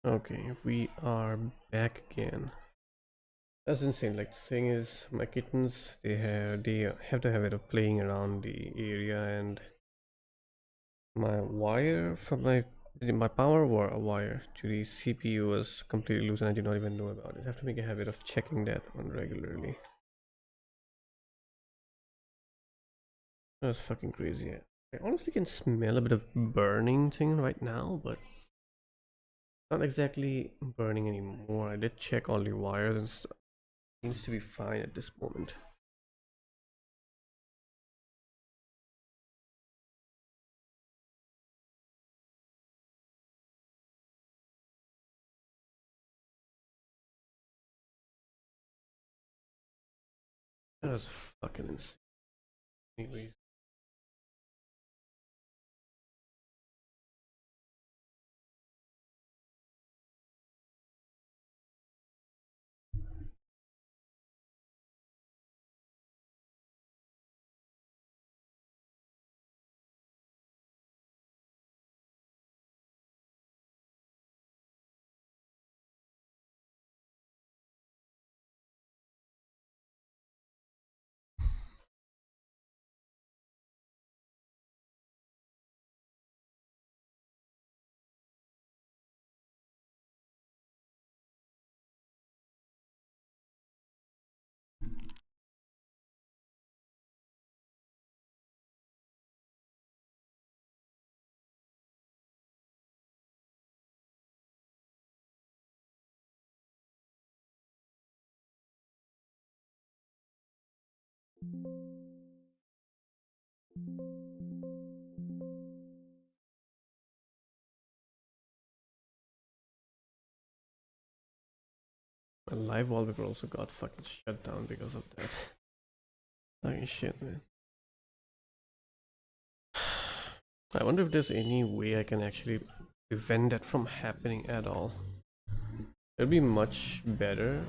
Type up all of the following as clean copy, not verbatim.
Okay, we are back again. That's insane. Like the thing is, my kittens they have to have it of playing around the area, and my wire from my wire to the CPU was completely loose, and I did not even know about it. I have to make a habit of checking that on regularly. That's fucking crazy. I honestly can smell a bit of burning thing right now, but not exactly burning anymore. I did check all the wires and stuff. Seems to be fine at this moment. That was fucking insane. Anyways, my live wallpaper also got fucking shut down because of that. Fucking shit, man. I wonder if there's any way I can actually prevent that from happening at all. It'd be much better.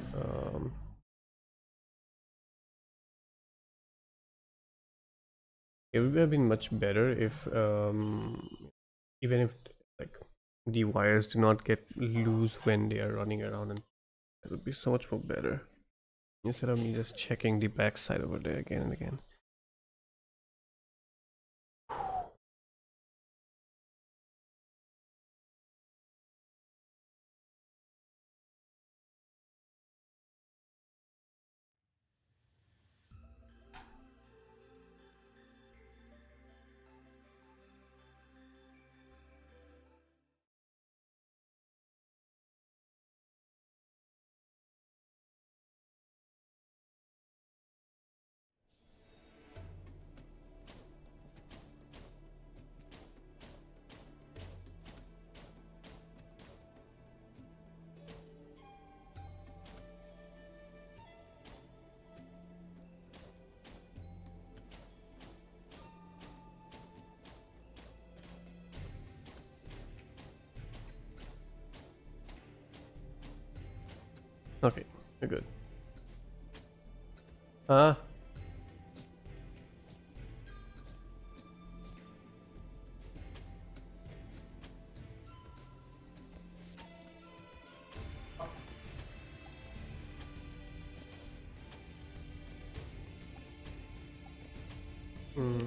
It would have been much better if, even if like the wires do not get loose when they are running around, and that would be so much more better instead of me just checking the backside over there again and again. Okay, we're good. Ah, hmm.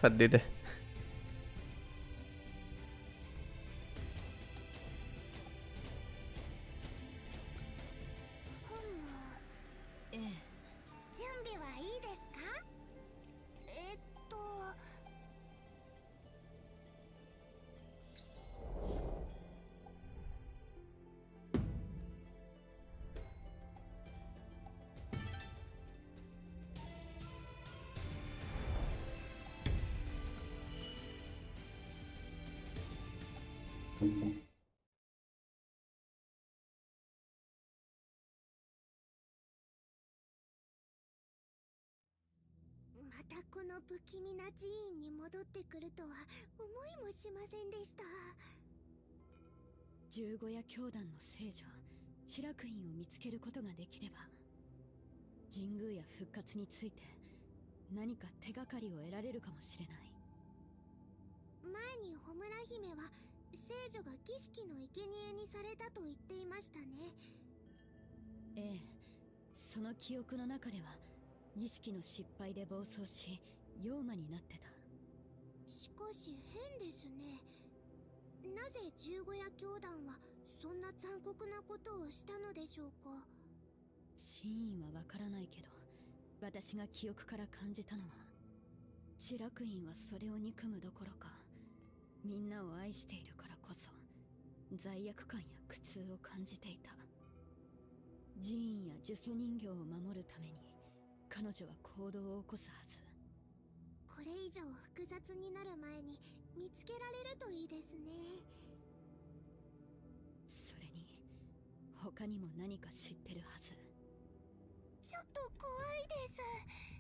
what didまたこの不気味な寺院に戻ってくるとは思いもしませんでした。十五夜教団の聖女チラクインを見つけることができれば、神宮や復活について何か手がかりを得られるかもしれない。前にホムラ姫は聖女が儀式の生贄にされたと言っていましたね。ええ、その記憶の中では儀式の失敗で暴走し妖魔になってた。しかし変ですね。なぜ十五夜教団はそんな残酷なことをしたのでしょうか。真意はわからないけど、私が記憶から感じたのは、チラクインはそれを憎むどころか、みんなを愛しているからこそ罪悪感や苦痛を感じていた。寺院や呪詛人形を守るために彼女は行動を起こすはず。これ以上複雑になる前に見つけられるといいですね。それに他にも何か知ってるはず。ちょっと怖いです。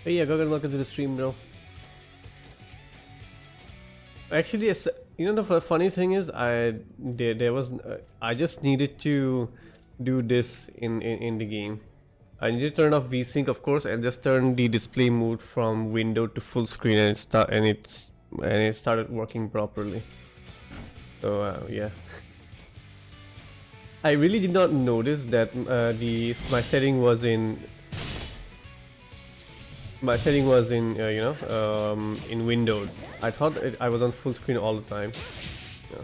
Hey, yeah, Gagan, welcome to the stream, bro. Actually, yes, you know the funny thing is, there was I just needed to do this in the game. I need to turn off VSync, of course, and just turn the display mode from window to full screen, and it started working properly. So yeah, I really did not notice that my setting was in in window. I thought I was on full screen all the time. Yeah.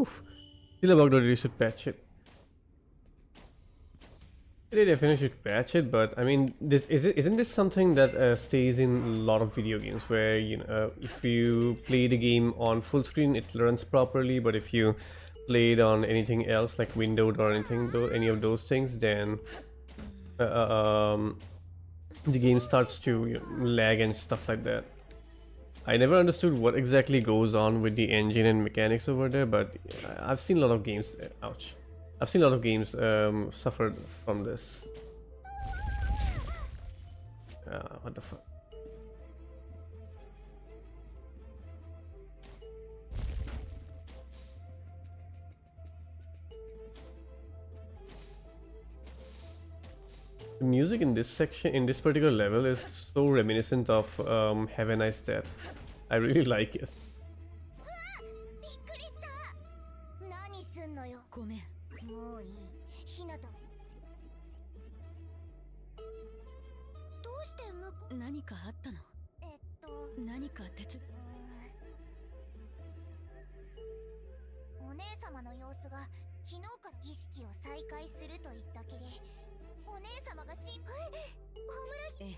Oof. Still a bug that you should patch it. They definitely should patch it, but I mean, isn't this something that stays in a lot of video games where, you know, if you play the game on full screen, it runs properly, but if you play it on anything else like windowed or anything, though, any of those things, then the game starts to, you know, lag and stuff like that. I never understood what exactly goes on with the engine and mechanics over there, but I've seen a lot of games. Ouch. I've seen a lot of games suffered from this. What the fuck? The music in this section, in this particular level, is so reminiscent of Have a Nice Death. I really like it. びっくりした。何すんのよ。ごめん。もういい。ひなた。どうして向こう。何かあったの？何か手伝お姉様の様子が昨日から儀式を再開すると言ったきり、お姉様が心配。ええ、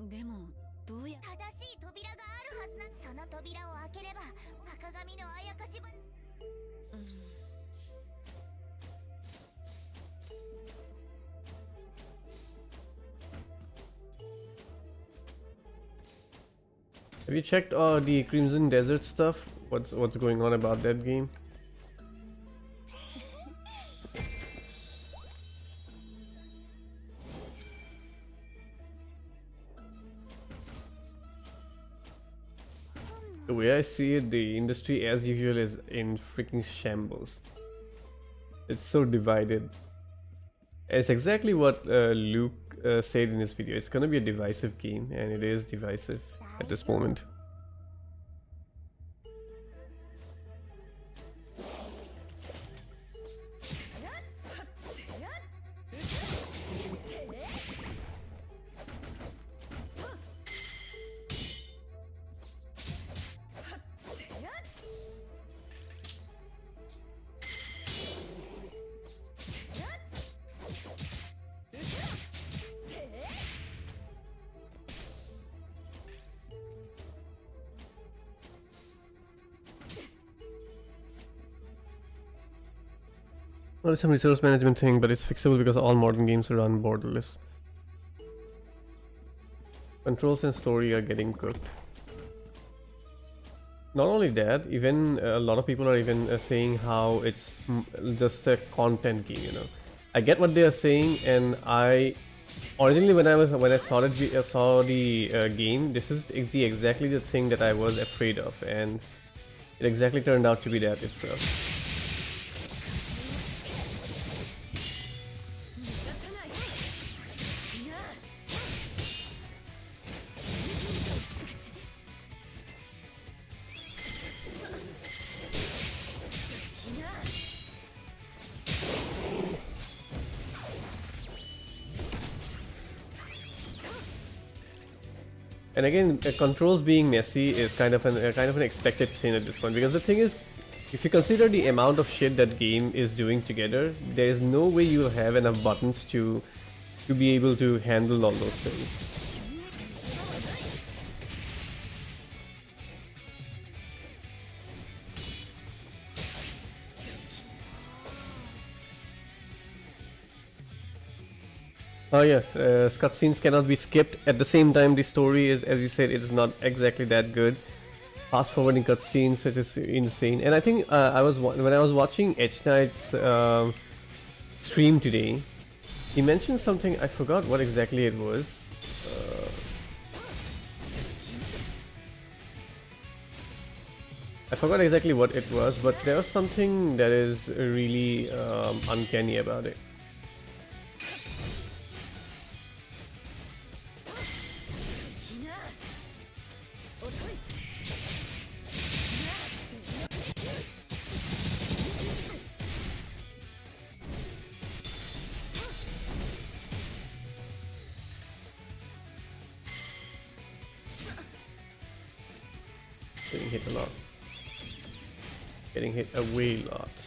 でもどうや正しい扉があるはずな。その扉を開ければ赤髪のあやかしぶ。Have you checked the Crimson Desert stuff? What's going on about that game? The way I see it, the industry as usual is in freaking shambles. It's so divided. It's exactly what Luke said in his video. It's gonna be a divisive game, and it is divisive at this moment. Well, it's some resource management thing, but it's fixable because all modern games run borderless. Controls and story are getting cooked. Not only that, even a lot of people are even saying how it's just a content game. You know, I get what they are saying, and I originally when I saw the game, this is exactly the thing that I was afraid of, and it exactly turned out to be that itself. And again, controls being messy is kind of an expected thing at this point, because the thing is, if you consider the amount of shit that game is doing together, there is no way you'll have enough buttons to be able to handle all those things. Oh yes, cutscenes cannot be skipped. At the same time, the story is, as you said, it's not exactly that good. Fast forwarding cutscenes, it is insane. And I think when I was watching Edge Knight's stream today, he mentioned something. I forgot what exactly it was. I forgot exactly what it was, but there was something that is really uncanny about it. Getting hit a lot. Getting hit away lots.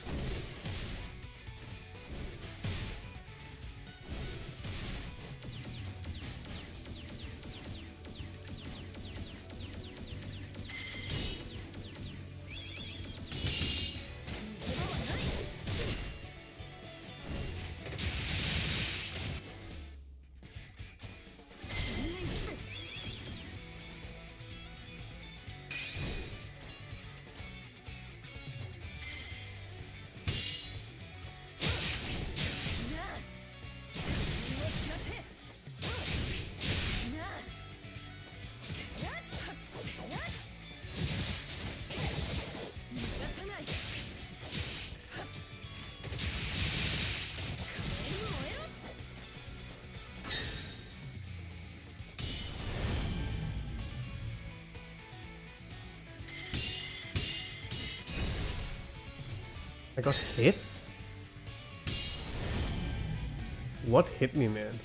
I got hit? What hit me, man?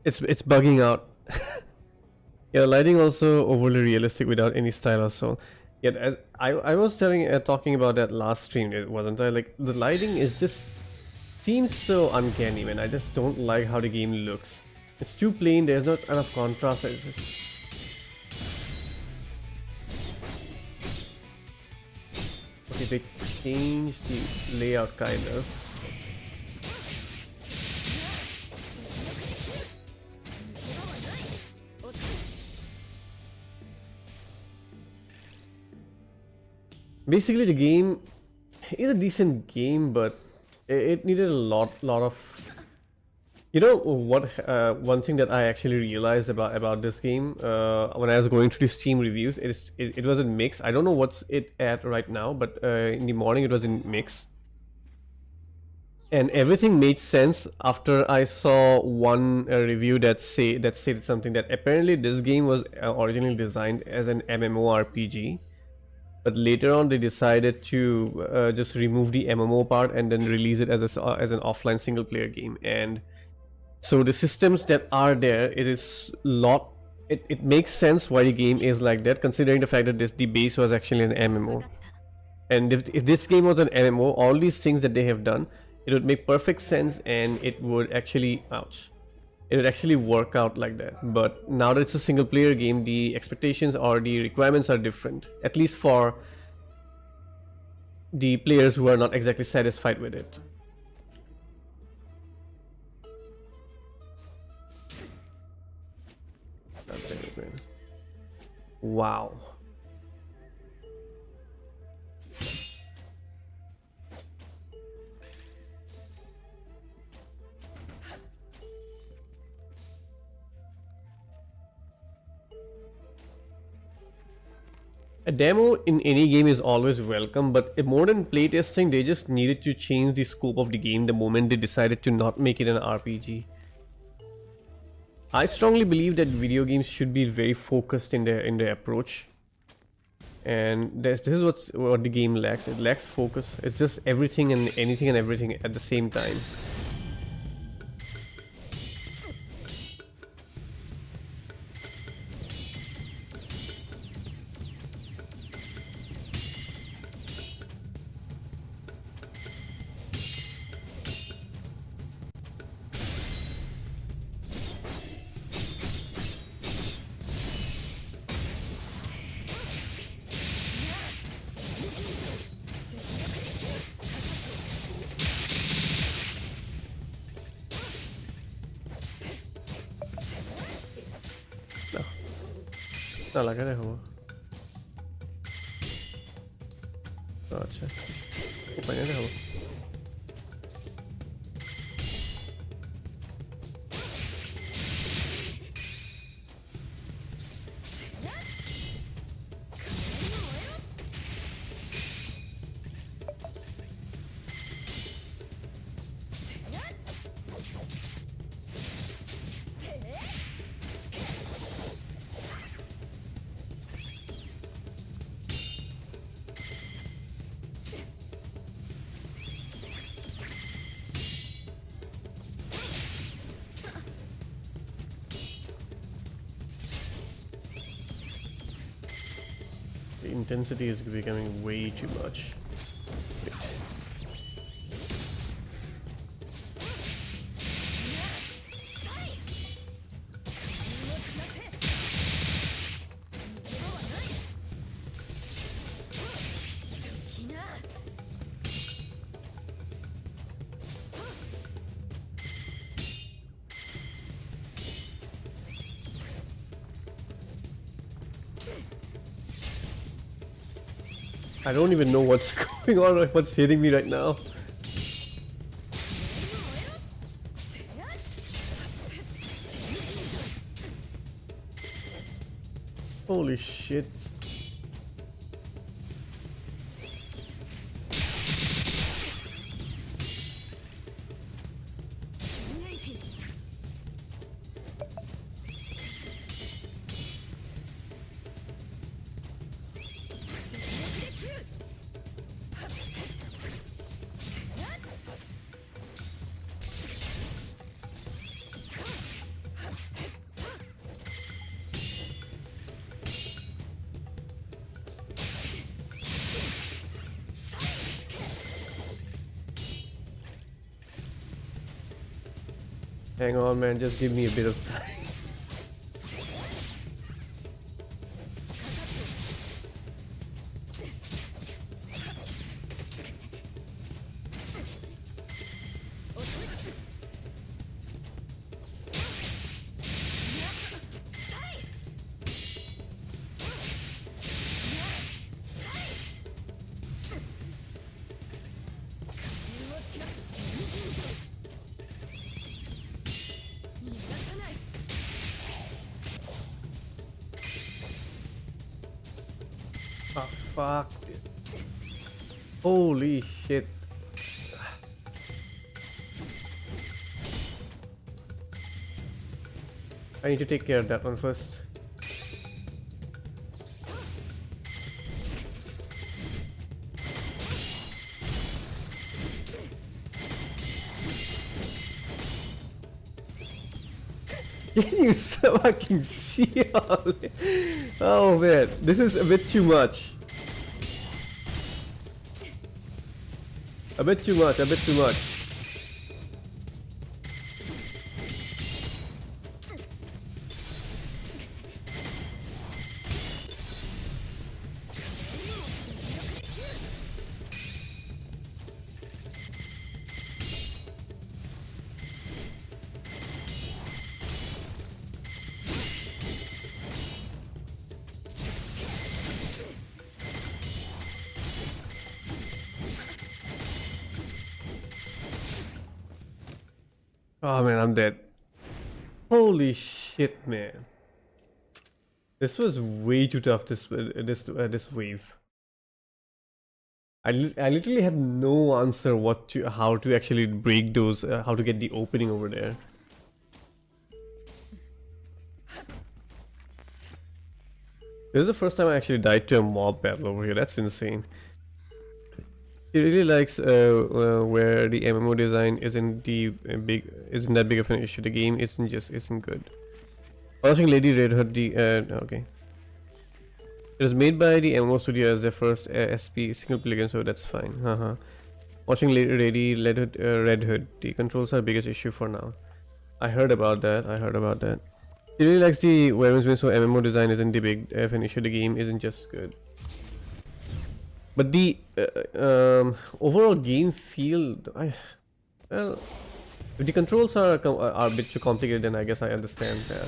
It's bugging out. Yeah, lighting also overly realistic without any style or soul. Yet as I was talking about that last stream, it wasn't I? Like the lighting is just seems so uncanny, man. I just don't like how the game looks. It's too plain. There's not enough contrast. It's just... Okay, they changed the layout kind of. Basically, the game is a decent game, but it needed a lot of. You know what? One thing that I actually realized about this game when I was going through the Steam reviews, it was in mix. I don't know what's it at right now, but in the morning it was in mix, and everything made sense after I saw one review that said something that apparently this game was originally designed as an MMORPG. But later on, they decided to just remove the MMO part and then release it as an offline single player game. And so the systems that are there, it makes sense why the game is like that, considering the fact that the base was actually an MMO. And if this game was an MMO, all these things that they have done, it would make perfect sense, and it would actually it would actually work out like that. But now that it's a single player game, the expectations or the requirements are different, at least for the players who are not exactly satisfied with it. That's it, man. Wow. A demo in any game is always welcome, but in modern playtesting, they just needed to change the scope of the game the moment they decided to not make it an RPG. I strongly believe that video games should be very focused in their approach, and this is what the game lacks. It lacks focus. It's just everything and anything and everything at the same time. ना लगा रहे हो तो अच्छा ऊपर नहीं रहो intensity is becoming way too much. Wait. I don't even know what's going on or what's hitting me right now. Holy shit. Hang on, man, just give me a bit of time. Oh, fuck. Holy shit. I need to take care of that one first. Can you fucking see all it? Oh man, this is a bit too much. A bit too much, a bit too much. Oh man, I'm dead. Holy shit, man. This was way too tough. This wave. I literally had no answer how to actually break those, how to get the opening over there. This is the first time I actually died to a mob battle over here. That's insane. He really likes where the MMO design isn't that big of an issue. The game isn't good. Watching Lady Red Hood okay. It was made by the MMO studio as their first SP single player game, so that's fine. Watching Lady Red Hood, the controls are the biggest issue for now. I heard about that. He really likes the weapons, so MMO design isn't the big of an issue. The game isn't just good. But the overall game feel, well, if the controls are a bit too complicated, then I guess I understand that.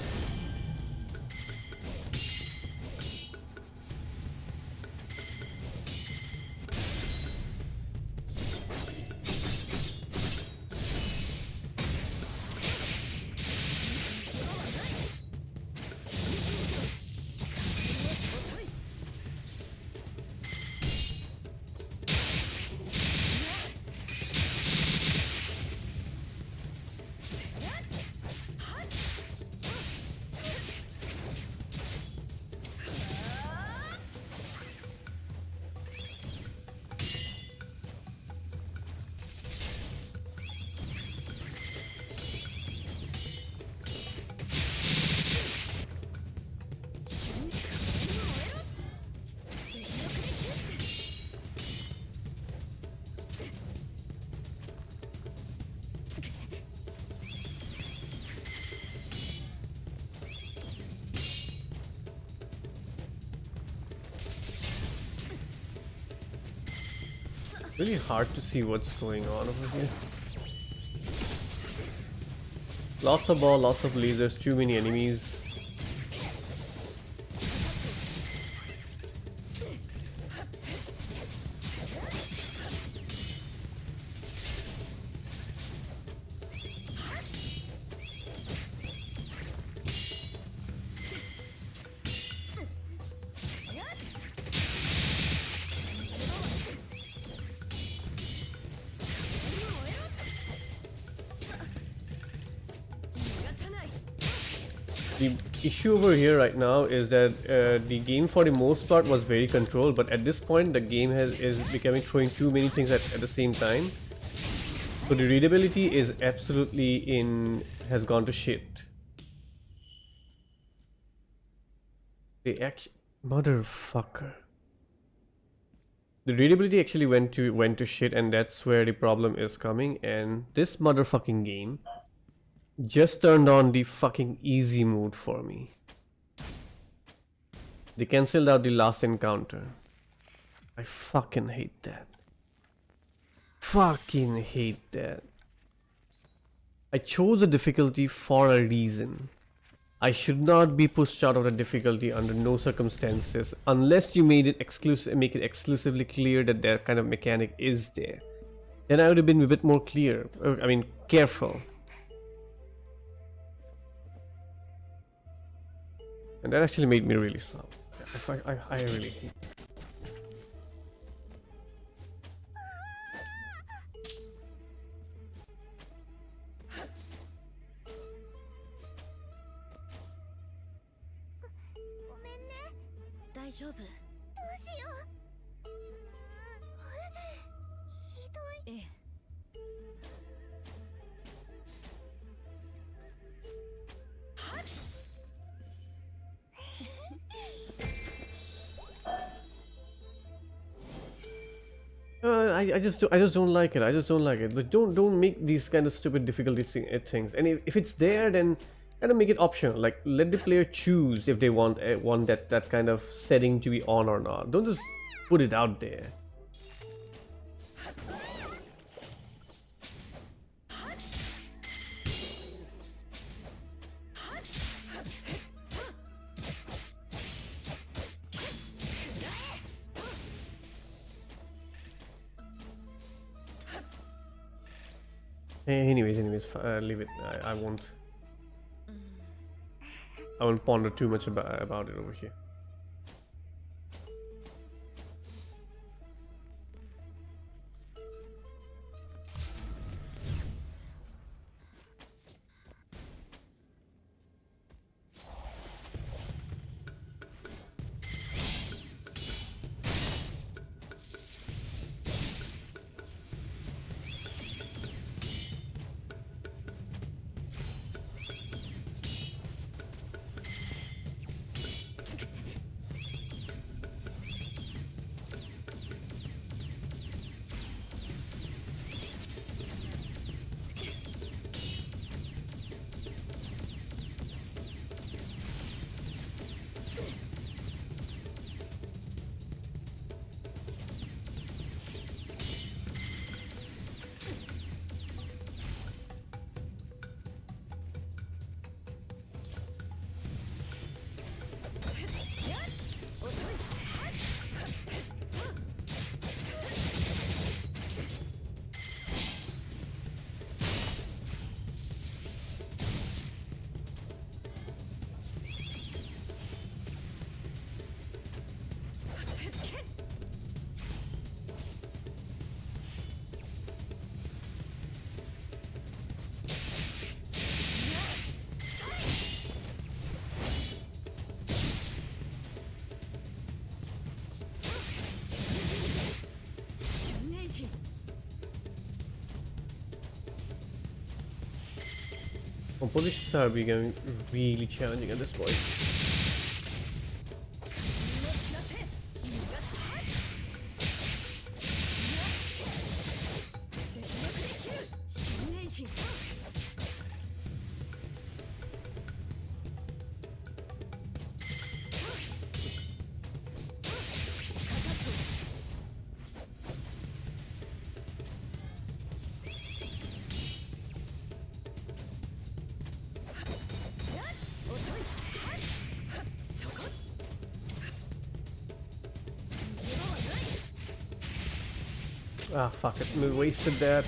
Really hard to see what's going on over here. Lots of ball, lots of lasers, too many enemies. The issue over here right now is that the game for the most part was very controlled, but at this point the game is becoming throwing too many things at the same time. So the readability is absolutely has gone to shit. The motherfucker. The readability actually went to shit, and that's where the problem is coming. And this motherfucking game just turned on the fucking easy mode for me. They cancelled out the last encounter. I fucking hate that. Fucking hate that. I chose a difficulty for a reason. I should not be pushed out of the difficulty under no circumstances unless you make it exclusively clear that that kind of mechanic is there. Then I would have been a bit more clear. Careful. And that actually made me really slow. I really hate it. 大丈夫？どうしよう。ひどい。ええ。I just don't like it. I just don't like it. But don't make these kind of stupid difficulty things. And if it's there, then kind of make it optional. Like let the player choose if they want that kind of setting to be on or not. Don't just put it out there. Anyways, leave it. I won't ponder too much about it over here. Compositions are becoming really challenging at this point. Ah, fuck it. We wasted that.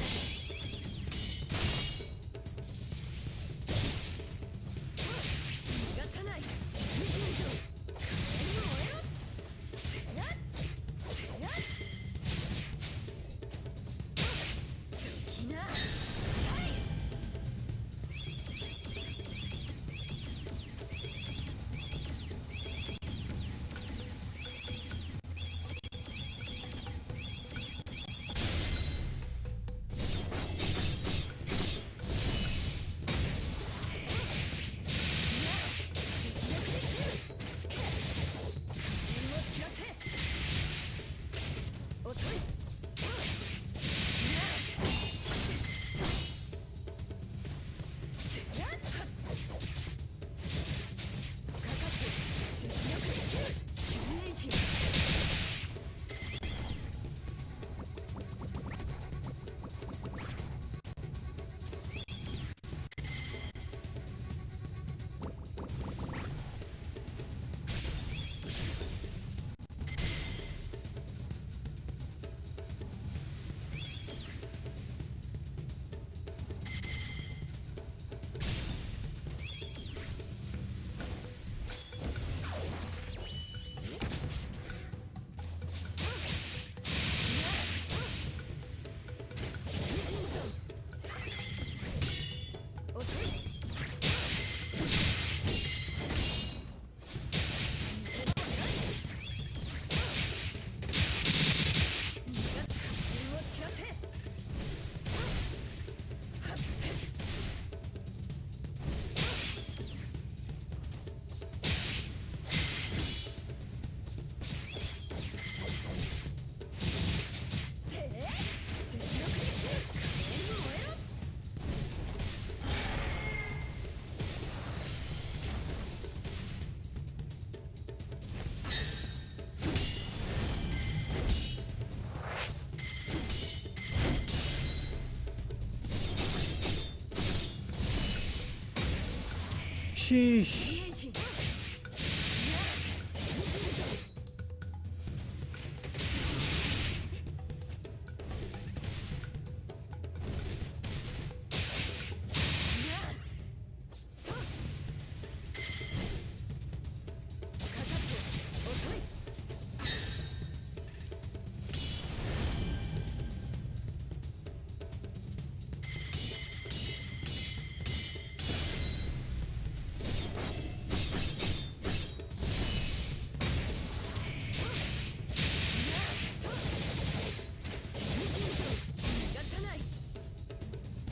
Sheesh.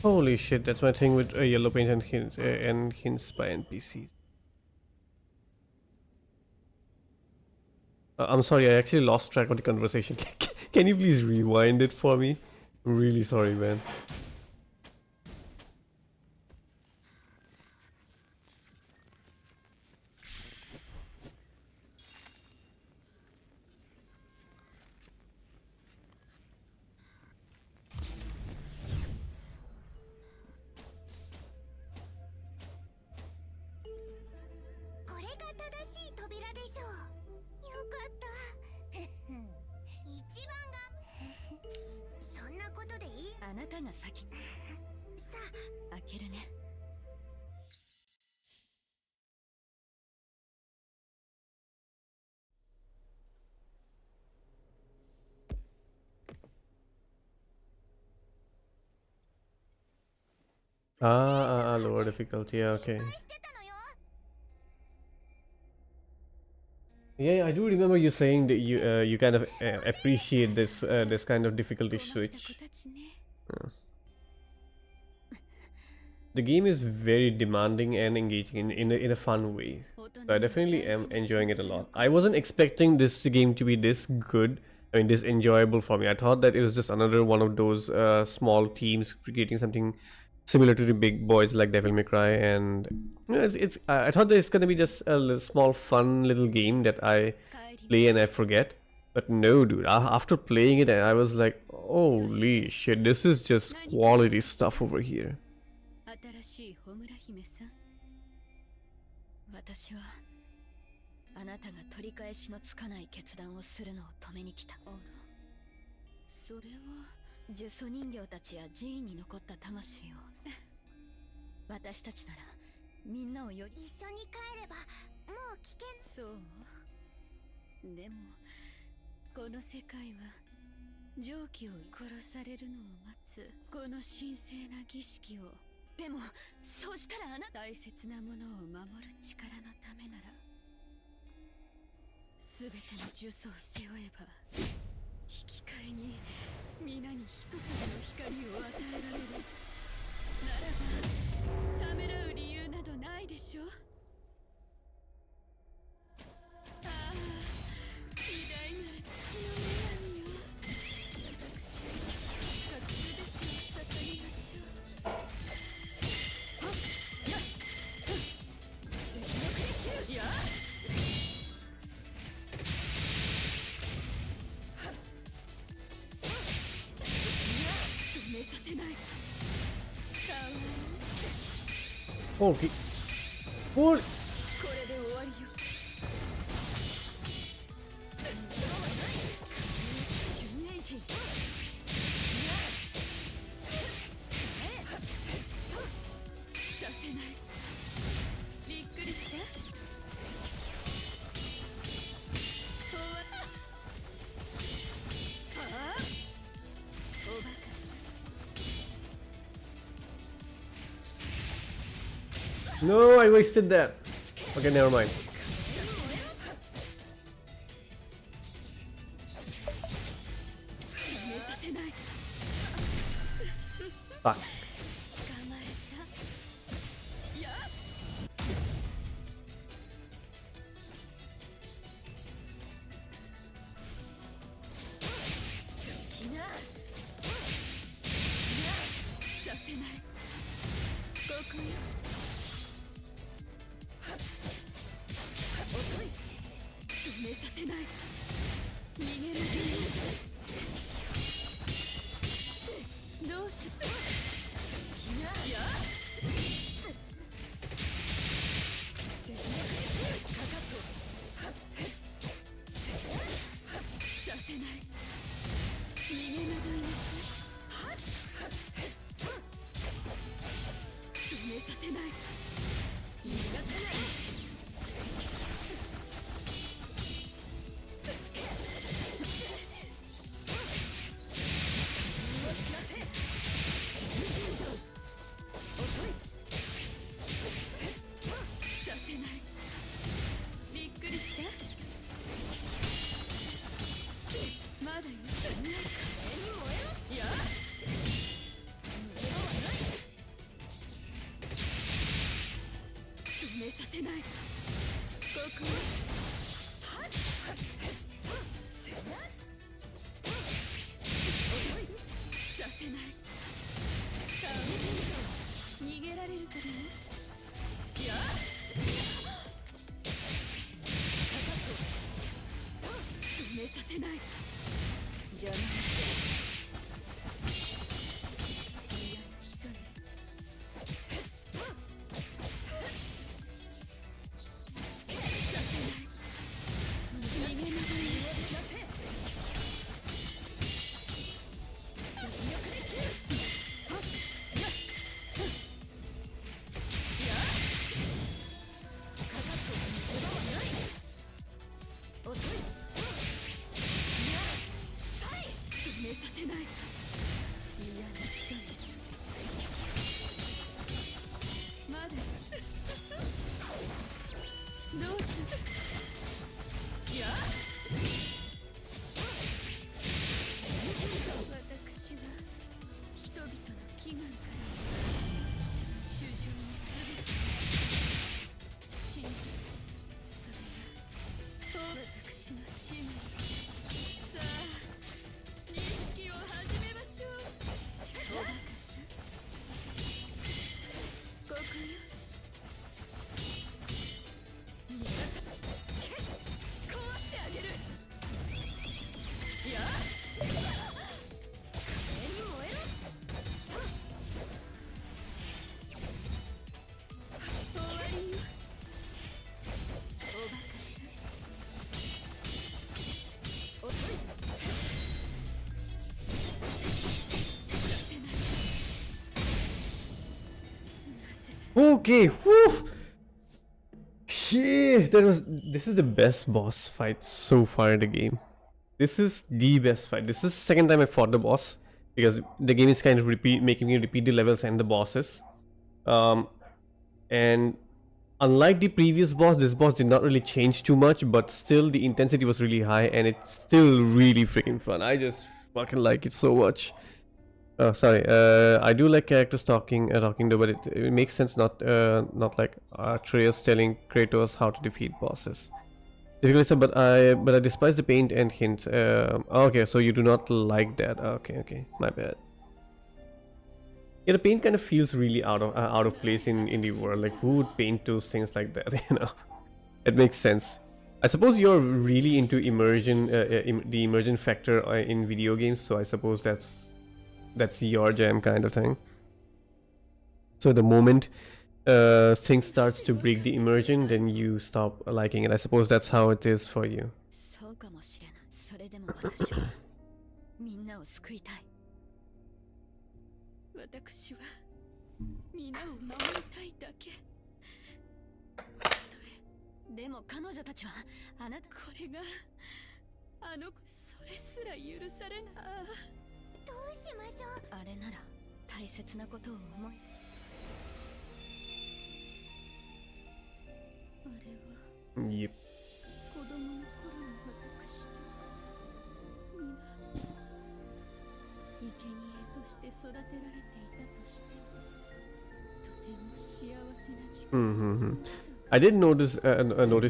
Holy shit, that's my thing with yellow paint and hints by NPCs. I'm sorry, I actually lost track of the conversation. Can you please rewind it for me? I'm really sorry, man. Lower difficulty, yeah, okay. Yeah, I do remember you saying that you kind of appreciate this kind of difficulty switch. The game is very demanding and engaging in a fun way. So I definitely am enjoying it a lot. I wasn't expecting this game to be this good. I mean, this enjoyable for me. I thought that it was just another one of those small teams creating something similar to the big boys like Devil May Cry, and you know, I thought that it's gonna be just a small, fun little game that I play and I forget. But no, dude. After playing it, I was like, holy shit, this is just quality stuff over here. 新しい穂村姫さん、私はあなたが取り返しのつかない決断をするのを止めに来た。あら、それは呪詛人形たちや寺院に残った魂を私たちならみんなをより一緒に帰ればもう危険。そうでもこの世界は蒸気を殺されるのを待つこの神聖な儀式を。でもそうしたら大切なものを守る力のためなら全ての呪詛を背負えば引き換えに皆に一筋の光を与えられるならばためらう理由などないでしょ。ああ偉大なる月の女神よ、私は覚醒ですを捧げましょう。いや止めさせない。Oh, what? これで終わりよ。純英人させない。びっくりした。はあおバカ。No, I wasted that. Okay, never mind. Fuck. 捕まえた。やっ時な。させない。ここよ。遅い。止めさせない。逃げなさい。どうして時な。やっかかとさせない。逃げなさいなさい。止めさせない。逃がさない。遅い。させない。びっくりした。まだよ。カレーに燃えろ。いや止めさせない。ここはっせな。遅い。させない。逃げられるかな。いや止めさせない。邪魔嫌な人ね。させない。逃げなさい。遅い。止めさ Okay, whew. Yeah, this is the best boss fight so far in the game. This is the best fight. This is the second time I fought the boss because the game is kind of making me repeat the levels and the bosses. Um, and unlike the previous boss, this boss did not really change too much, but still the intensity was really high and it's still really freaking fun. I just fucking like it so much. Oh, sorry. I do like characters talking though, but it makes sense not like Atreus telling Kratos how to defeat bosses. Difficult, sir, but I despise the paint and hints. Okay, so you do not like that. Okay, my bad. Yeah, the paint kind of feels really out of place in the world. Like who would paint those things like that? You know, it makes sense. I suppose you're really into immersion, the immersion factor in video games. So I suppose that's your jam kind of thing. So the moment thing starts to break the immersion, then you stop liking it. I suppose that's how it is for you. そうかもしれない。それでも私はみんなを救いたい。私はみんなを守りたいだけ。でも彼女たちはあなたこれがあのそれすら許されない。どうしましょう。あれなら大切なことを思い。あれは Yep. 子供の頃の私と皆生贄として育てられていたとしてとても幸せな時間を過ごした I did notice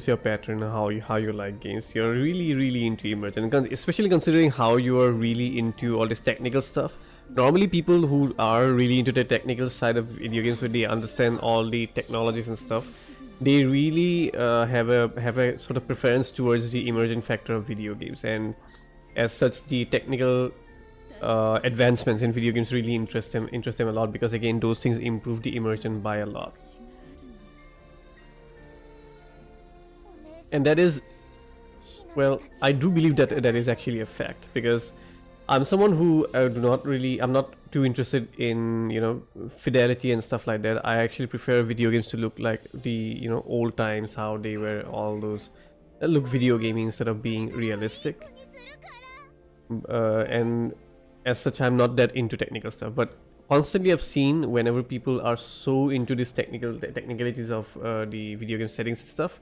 your pattern, how you like games. You're really into immersion, especially considering how you are really into all this technical stuff. Normally, people who are really into the technical side of video games, where they understand all the technologies and stuff, they really have a sort of preference towards the immersion factor of video games, and as such, the technical advancements in video games really interest them a lot, because again, those things improve the immersion by a lot. And that is, well, I do believe that that is actually a fact, because I'm someone who I'm not too interested in, you know, fidelity and stuff like that. I actually prefer video games to look like the, you know, old times, how they were, all those that look video gaming instead of being realistic. And as such, I'm not that into technical stuff, but constantly I've seen whenever people are so into this technicalities of the video game settings and stuff,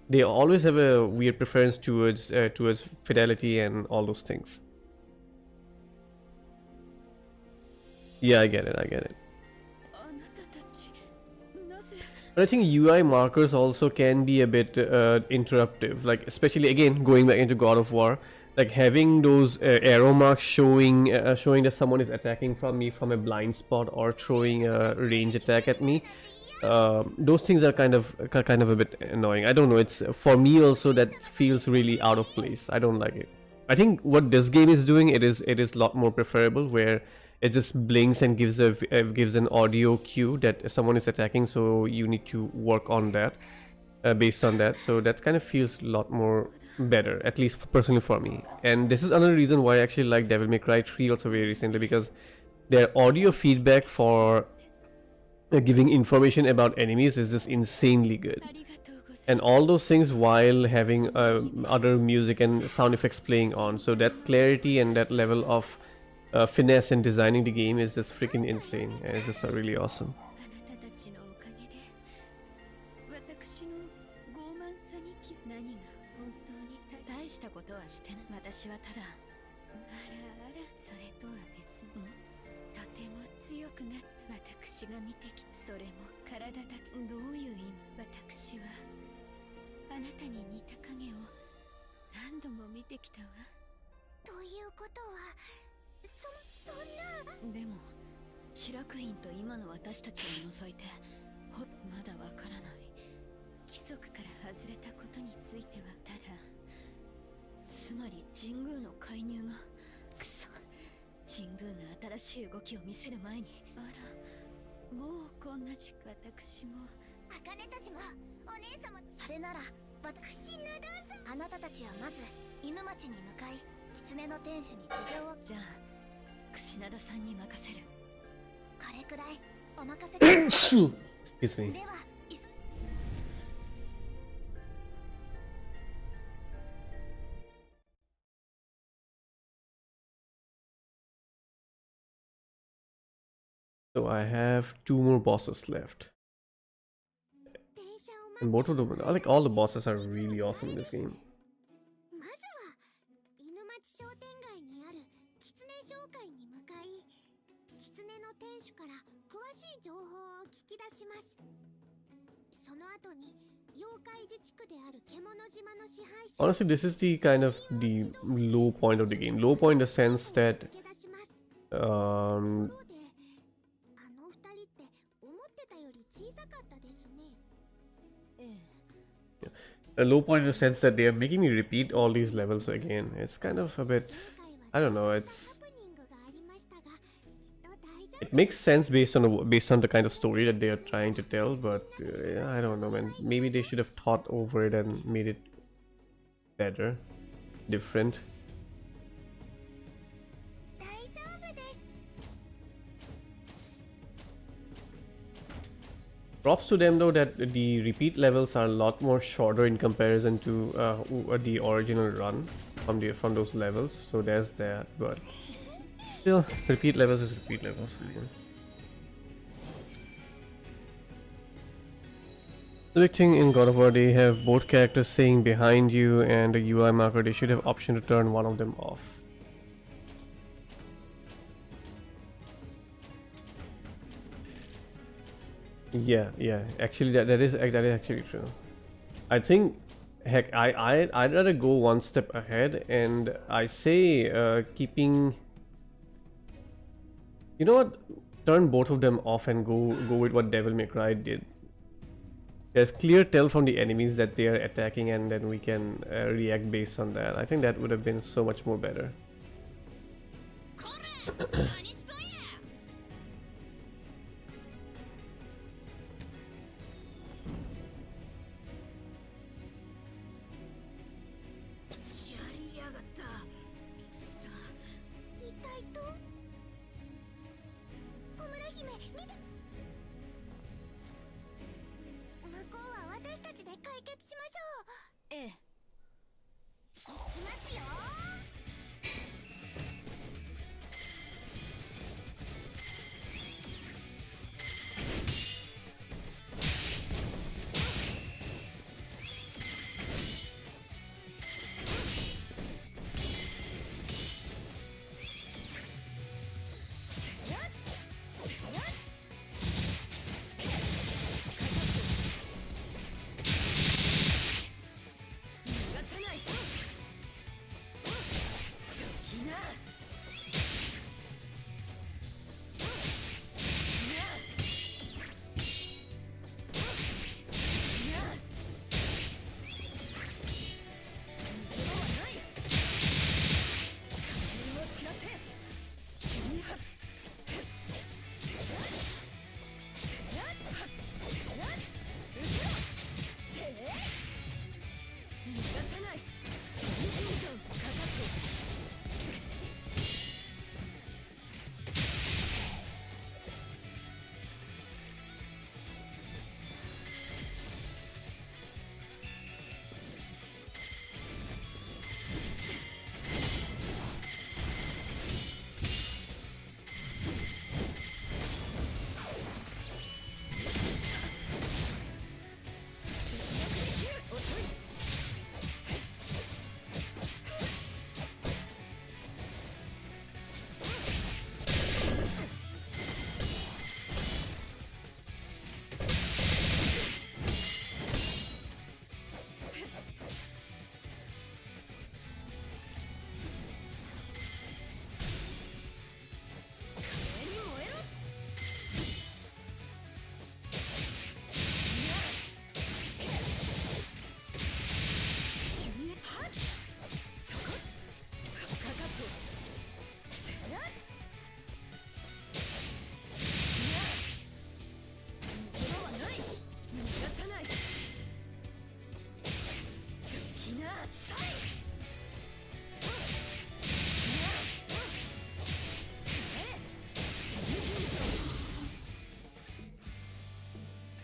they always have a weird preference towards fidelity and all those things. Yeah, I get it. あなたたちなぜ But I think UI markers also can be a bit interruptive. Like, especially again going back into God of War, like having those arrow marks showing that someone is attacking from me from a blind spot or throwing a range attack at me. Those things are kind of a bit annoying. I don't know. It's for me also that feels really out of place. I don't like it. I think what this game is doing, it is a lot more preferable, where it just blinks and gives an audio cue that someone is attacking. So you need to work on that based on that. So that kind of feels a lot more better, at least personally for me. And this is another reason why I actually like Devil May Cry 3 also very recently, because their audio feedback for giving information about enemies is just insanely good, ありがとうございます and all those things while having other music and sound effects playing on. So that clarity and that level of finesse in designing the game is just freaking insane, and it's just really awesome. あなたたちのおかげで私の傲慢さに何が本当に大したことはしてない。私はただあらあらそれとは別にとても強くなった私が見てきた。それも体だけ。どういう意味？私はあなたに似た影を何度も見てきたわ。ということはそんな。でも白クイーンと今の私たちを除いてまだわからない。規則から外れたことについてはただ、つまり神宮の介入がくそ、神宮の新しい動きを見せる前に。あら、もうこんな時間。私も茜たちもお姉様。それなら私などあなたたちはまず犬町に向かい狐の天使に事情を。じゃあ櫛灘さんに任せる。これくらいお任せください。Excuse me. ではいそ So I have 2 more bosses left. 電車を And 待 both って of る them, 間 like all the bosses are really awesome in this game. まずは犬町商店街にある狐商会に向かい狐の店主から詳しい情報を聞き出します。その後に妖怪自治区である獣島の支配者 Honestly, this is the kind of the low point of the game. Low point in the sense that 抜け出します。 um, ところであの二人って思ってたより小さかったですね。ええ a low point in the sense that they are making me repeat all these levels again. It's kind of a bit, 前回 I は don't know. ハ It's プニングがありましたが、きっと大丈 it 夫 makes sense based on the kind of story that they are trying to tell, but I don't know, man. Maybe they should have thought over it and made it better, different. 大丈夫です。 Props to them though that the repeat levels are a lot more shorter in comparison to the original run from those levels. So there's that, but still, repeat levels is repeat levels. Yeah. The big thing in God of War, they have both characters saying behind you and a UI marker. They should have option to turn one of them off. Yeah. Actually, that is actually true. I think, heck, I'd rather go one step ahead, and I say keeping. You know what? Turn both of them off and go with what Devil May Cry did. There's clear tell from the enemies that they are attacking, and then we can react based on that. I think that would have been so much more better. これ何しとんや。やりやがった。一体と小村姫見て。向こうは私たちで解決しましょう。ええ。行きますよ。逃がさないぞ。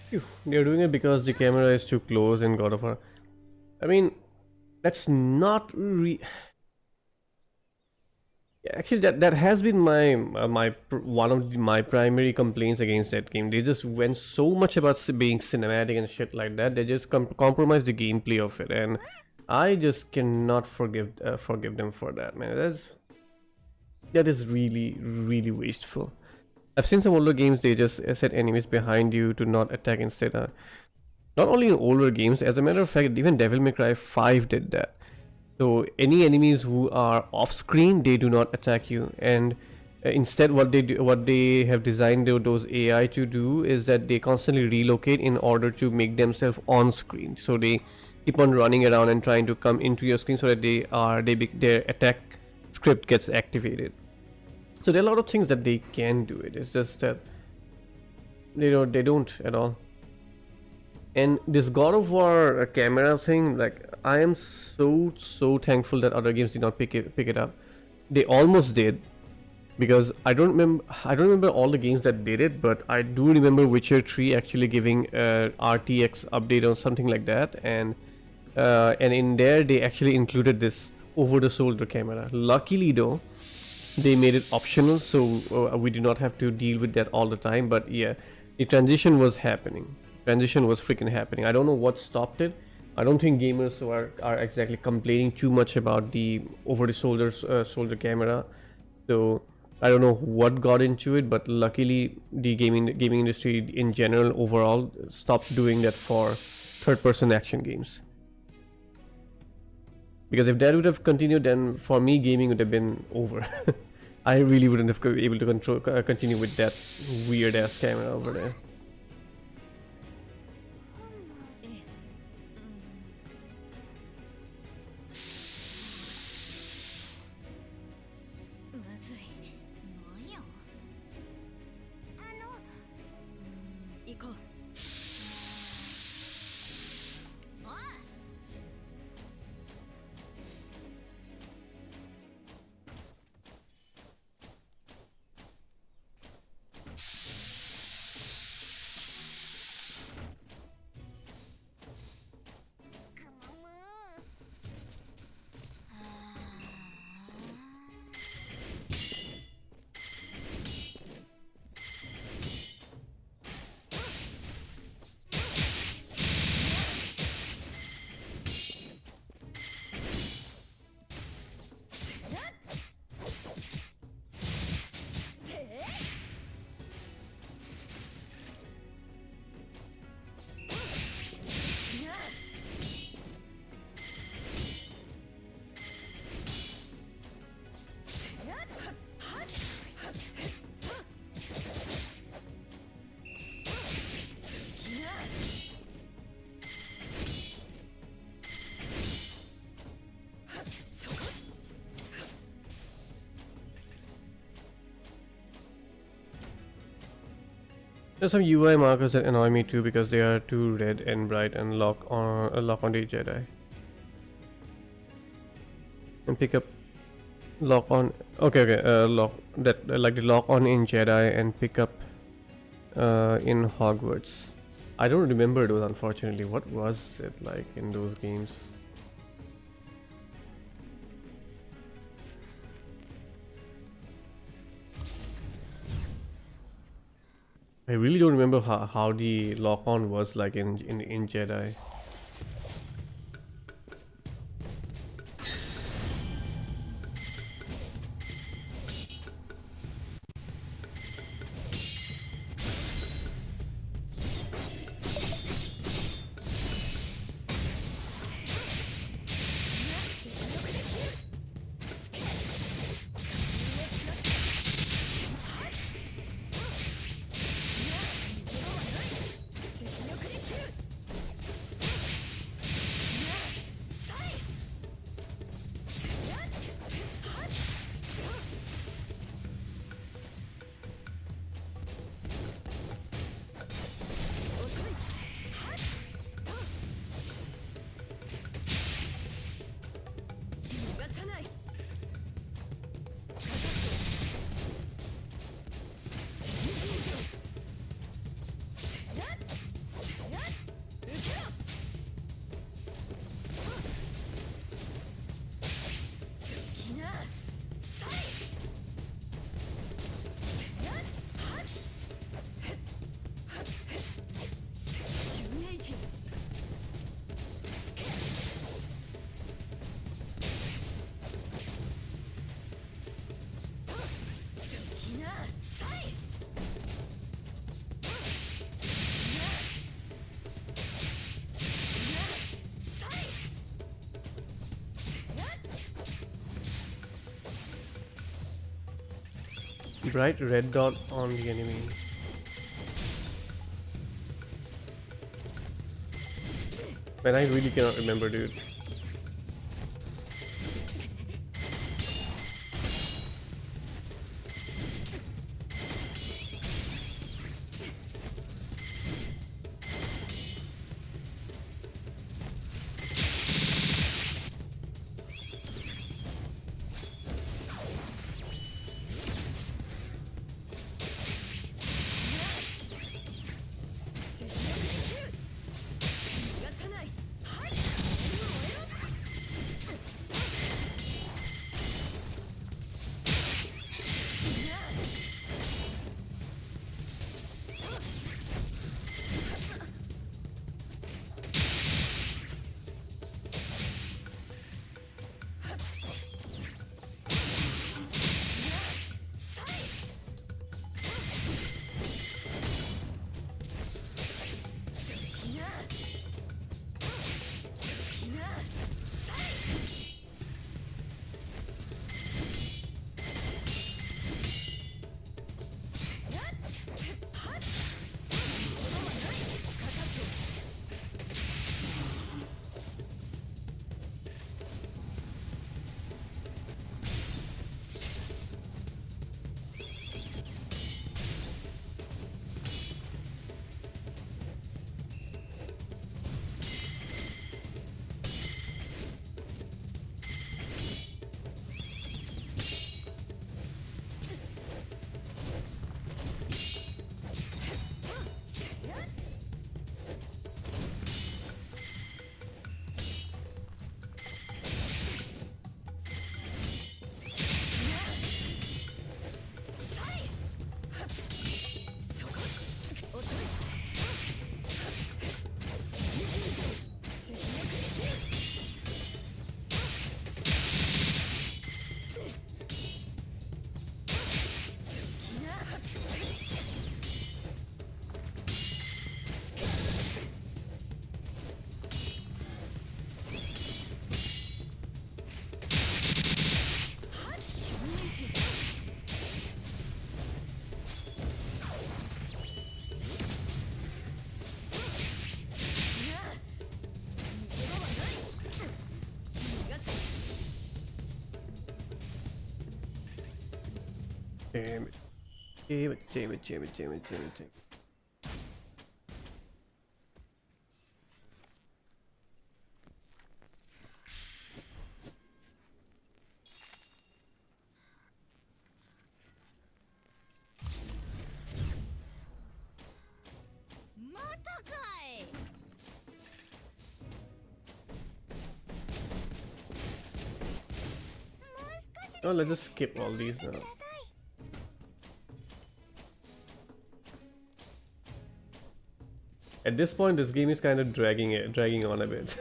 Phew, they're doing it because the camera is too close in God of War. I mean, that's not actually that has been one of my primary complaints against that game. They just went so much about being cinematic and shit like that. They just compromised the gameplay of it, and I just cannot forgive them for that, man. That is really wasteful. I've seen some older games, they just set enemies behind you to not attack instead. Not only in older games, as a matter of fact, even Devil May Cry 5 did that. So any enemies who are off screen, they do not attack you, and instead what they have designed those AI to do is that they constantly relocate in order to make themselves on screen. So they keep on running around and trying to come into your screen so that their attack script gets activated. So there are a lot of things that they can do. It's just that they don't at all. And this God of War camera thing, like, I am so thankful that other games did not pick it up. They almost did, because I don't remember all the games that did it, but I do remember Witcher 3 actually giving a RTX update or something like that, and in there they actually included this over the shoulder camera. Luckily though, they made it optional, so we do not have to deal with that all the time. But yeah, the transition was happening. Transition was freaking happening. I don't know what stopped it. I don't think gamers are exactly complaining too much about the over the shoulder camera. So I don't know what got into it, but luckily the gaming industry in general overall stopped doing that for third-person action games. Because if that would have continued, then for me gaming would have been over. I really wouldn't have been able to continue with that weird ass camera over there. 'There's some UI markers that annoy me too because they are too red and bright and lock on the Jedi. And pick up lock on. Okay. Lock that like the lock on in Jedi and pick up in Hogwarts. I don't remember those, unfortunately. What was it like in those games? I really don't remember how the lock on was like in Jedi. Bright red dot on the enemy. Man, I really cannot remember, dude. Damn it. Damn it, damn it, damn it, damn it, damn it, damn it. Oh, let's just skip all these now. At this point, this game is kind of dragging on a bit.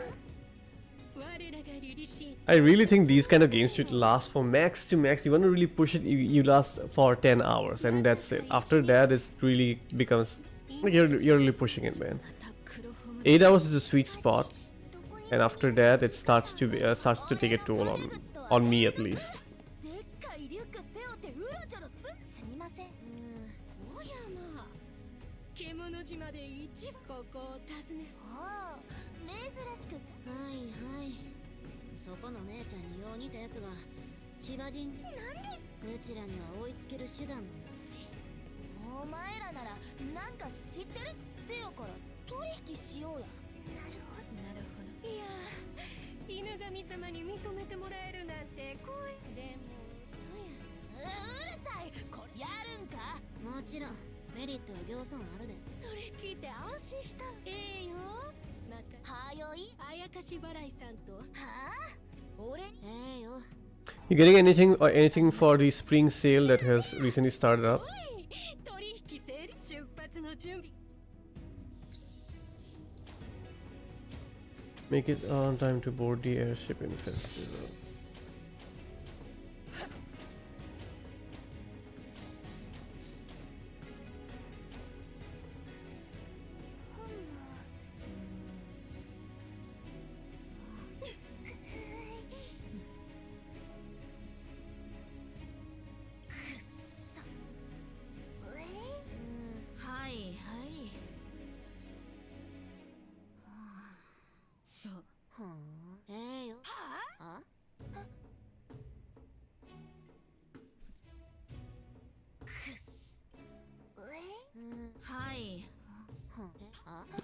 I really think these kind of games should last for max to max. You want to really push it, you last for 10 hours and that's it. After that, it really becomes you're really pushing it, man. 8 hours is a sweet spot, and after that, it starts to take a toll on me at least. ここを訪ねああ珍しくはいはいそこの姉ちゃんによう似たやつが千葉神社なんでうちらには追いつける手段もなしお前らならなんか知ってるせよから取引しようやなるほどいや犬神様に認めてもらえるなんて光栄でもそうやうるさいこれやるんかもちろんメリットはぎょうさんあるでそれ聞いて安心したええよまたはよいあやかし払いさんとはあ俺ええよ You getting anything for the spring sale that has recently started up? 取引整理出発の準備 Make it on time to board the airship in festival.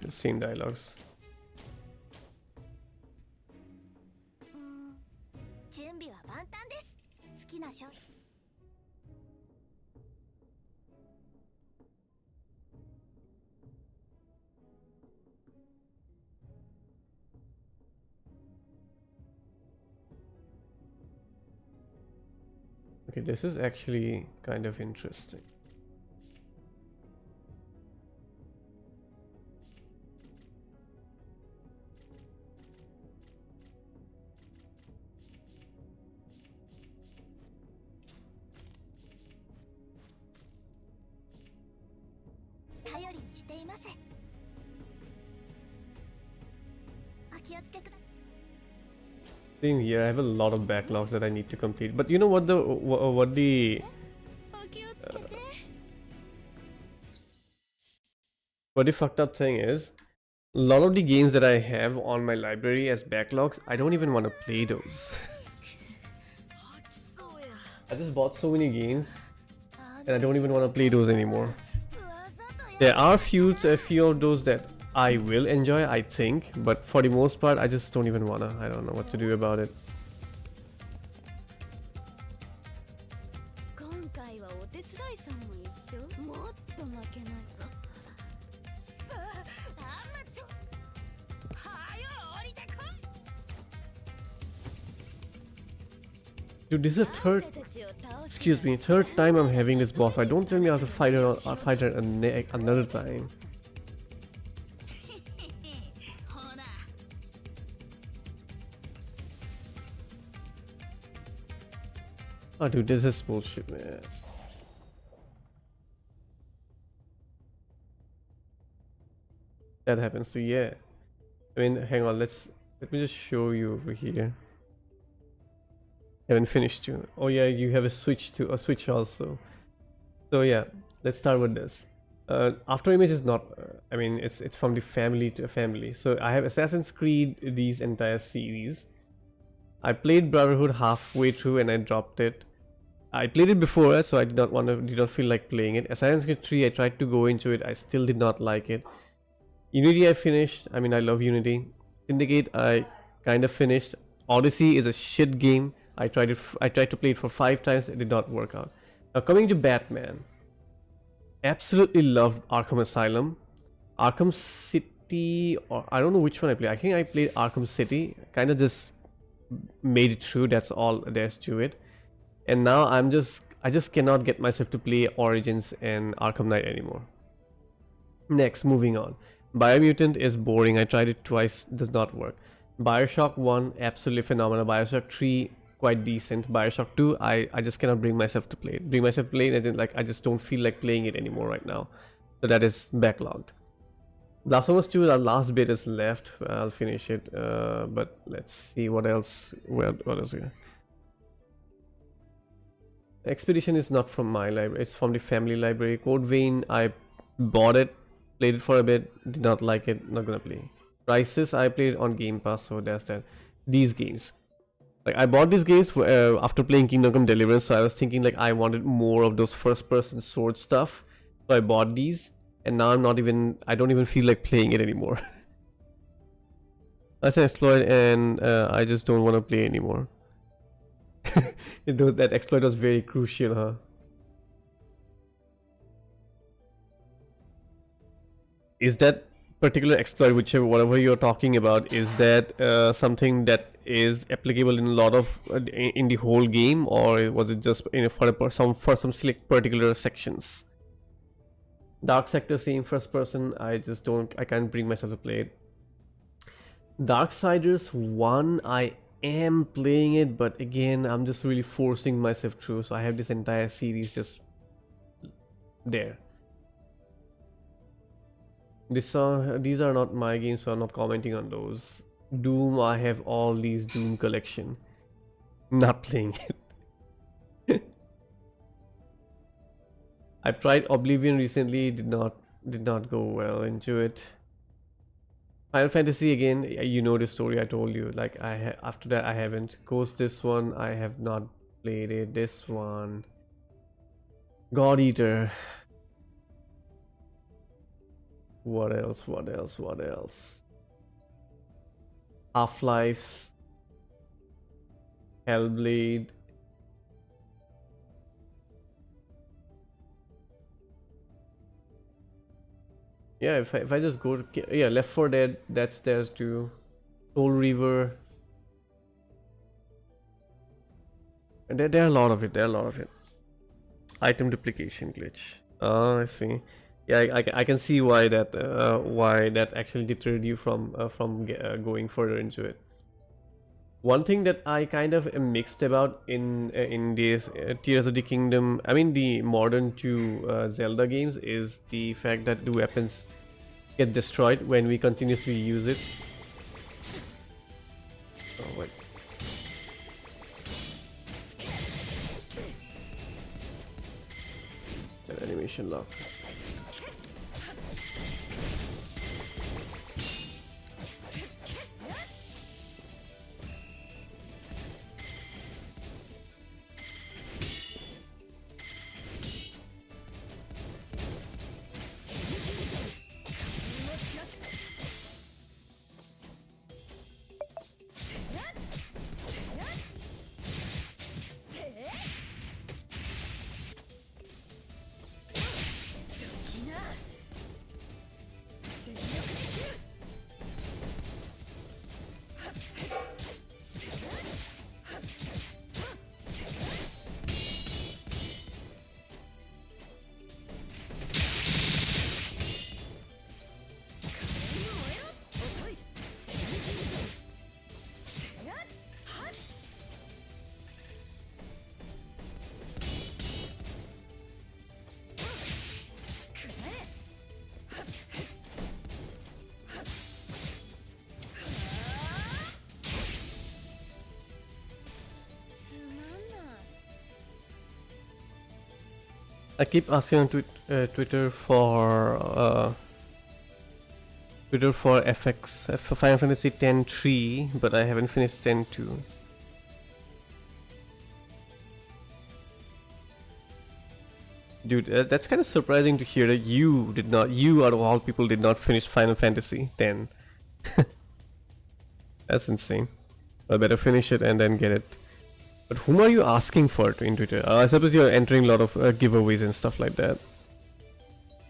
the same dialogues. 準備は万端です。好きな商品。Okay, this is actually kind of interesting. Same here. I have a lot of backlogs that I need to complete. But you know what the fucked up thing is, a lot of the games that I have on my library as backlogs, I don't even want to play those. I just bought so many games and I don't even want to play those anymore. There are a few of those that I will enjoy, I think, but for the most part, I just don't even wanna. I don't know what to do about it. Dude, this is a third time I'm having this boss fight. Don't tell me I have to fight her another time. Oh dude, this is bullshit, man. That happens to, yeah. I mean, hang on, let me just show you over here. Haven't finished you. Oh yeah, you have a switch also. So yeah, let's start with this. After Image is not, I mean, it's from the family to family. So I have Assassin's Creed, these entire series. I played Brotherhood halfway through and I dropped it. I played it before, so I did not feel like playing it. Assassin's Creed 3, I tried to go into it, I still did not like it. Unity I finished, I mean, I love Unity. Syndicate I kind of finished. Odyssey is a shit game. I tried to play it for 5 times, it did not work out. Now coming to Batman. Absolutely loved Arkham Asylum. Arkham City, or I don't know which one I played. I think I played Arkham City. Kind of just made it through, that's all there's to it. And now I just cannot get myself to play Origins and Arkham Knight anymore. Next, moving on. Biomutant is boring. I tried it twice, does not work. Bioshock 1, absolutely phenomenal. Bioshock 3, quite decent. Bioshock 2, I just cannot bring myself to play it. And like I just don't feel like playing it anymore right now. So that is backlogged. Last of Us 2, the last bit is left. I'll finish it. But let's see what else. What else here? Expedition is not from my library, it's from the family library. Code Vein, I bought it, played it for a bit, did not like it, not gonna play. Crisis, I played on Game Pass, so that's that. These games, like I bought these games for, after playing Kingdom Come Deliverance, so I was thinking like I wanted more of those first person sword stuff, so I bought these, and now I don't even feel like playing it anymore. That's an exploit, and I just don't want to play anymore. That exploit was very crucial, huh? Is that particular exploit, whatever you're talking about, is that something that is applicable in a lot of in the whole game, or was it just for some select particular sections? Dark Sector, same first person. I can't bring myself to play it. Darksiders 1, I am playing it, but again I'm just really forcing myself through, so I have this entire series just there. These are not my games, so I'm not commenting on those. Doom, I have all these Doom collection, not playing it. I tried Oblivion recently, did not go well into it. Final Fantasy, again, you know the story I told you. Like after that I haven't. Ghost, this one I have not played it. This one, God Eater. What else? What else? What else? Half-Life, Hellblade. Yeah, if I just go to, yeah, Left 4 Dead, that's theirs too. Soul Reaver. And there are a lot of it. There are a lot of it. Item duplication glitch. Oh, I see. Yeah, I can see why that actually deterred you from going further into it. One thing that I kind of am mixed about in these Tears of the Kingdom, I mean the modern two Zelda games, is the fact that the weapons get destroyed when we continuously use it. Oh wait. An animation lock. I keep asking on Twitter for FX for Final Fantasy X-3, but I haven't finished X-2. Dude, that's kind of surprising to hear that you out of all people did not finish Final Fantasy X. That's insane. I better finish it and then get it. But whom are you asking for in Twitter? I suppose you're entering a lot of giveaways and stuff like that.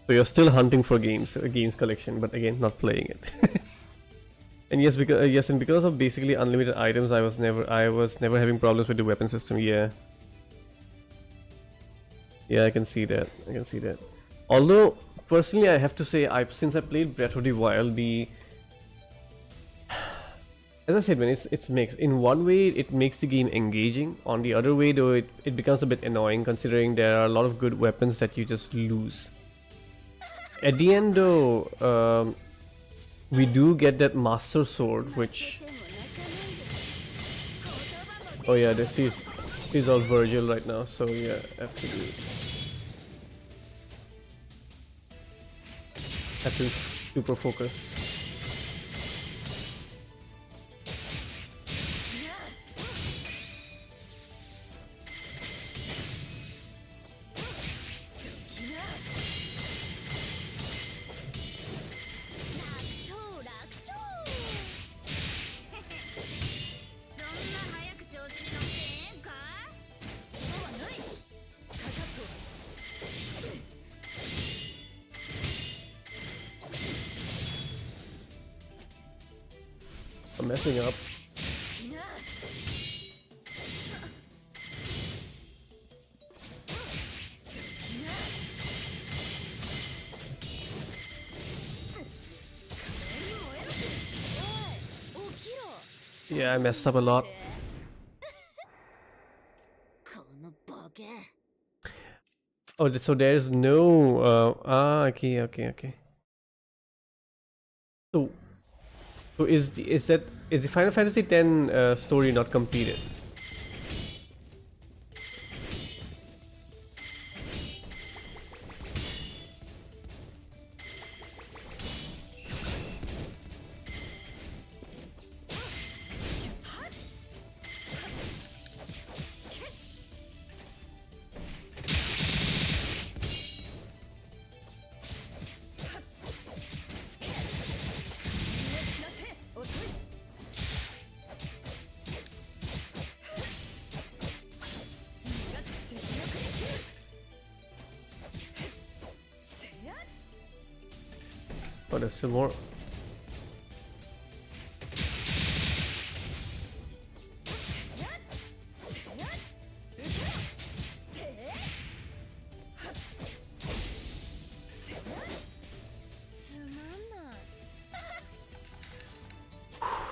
So you're still hunting for games, games collection, but again, not playing it. And yes, because of basically unlimited items, I was never having problems with the weapon system. Yeah, I can see that. Although personally, I have to say, since I played Breath of the Wild, as I said, man, it's mixed. In one way, it makes the game engaging. On the other way, though, it becomes a bit annoying, considering there are a lot of good weapons that you just lose. At the end, though, we do get that Master Sword, which... Oh yeah, this is all Virgil right now, so yeah, absolutely. Have to super focus. I'm messing up. Yeah, I messed up a lot. Oh, so there's no okay. So is the Final Fantasy X story not completed? Oh, there's still more.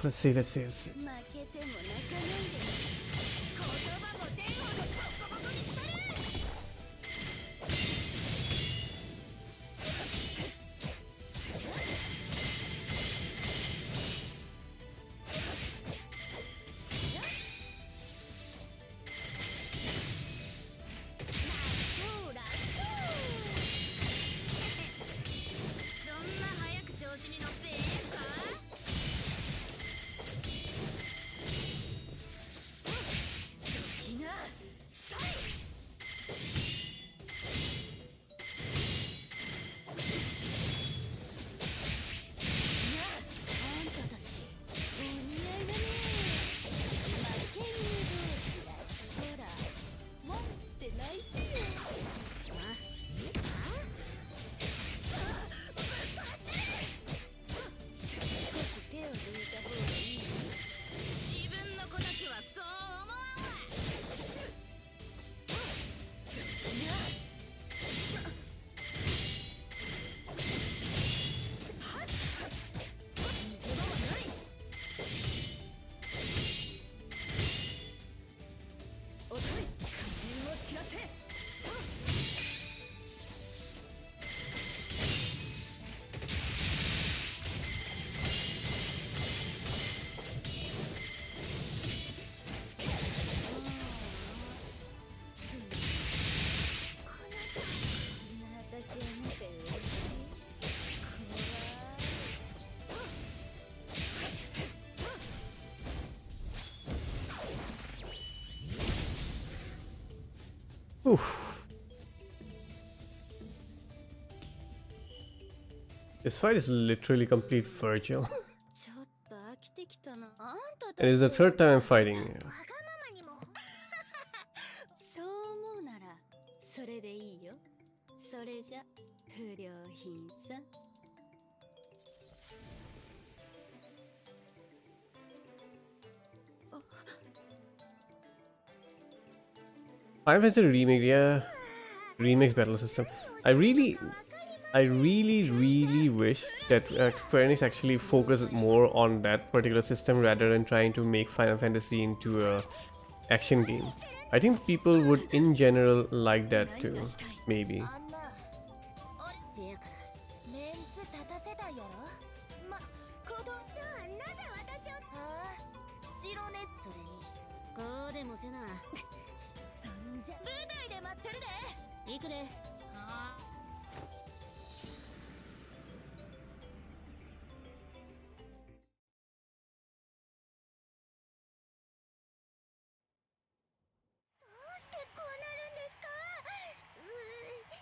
Let's see, let's see, let's see. 負けても泣かないで言葉も電話もボコボコにしたる。そんな早く調子に乗ってええんか。時がさい。あんたたちお似合いだね。負け犬同士だし、ほらもって泣いてよ。少し手を抜いた方がいいよ。自分の子たちはそう思わんわ。遅い。仮面を散らせ。私を見て嬉しい。Oof. This fight is literally complete Virgil. ちょっと飽きてきたな。あんたたち And it's the third time I'm fighting you. わがままにもそう思うならそれでいいよ。それじゃ不良品さ。Final Fantasy remake, yeah, remakes battle system. I really wish that Square Enix actually focused more on that particular system rather than trying to make Final Fantasy into a action game. I think people would in general like that too, maybe. あんなせやからメンツ立たせたいやろ。ま、子供じゃあなぜ私をああ白ね。それにこうでもせな。そんじゃ舞台で待ってるで。行くで。はあ。どうしてこうなるんですか。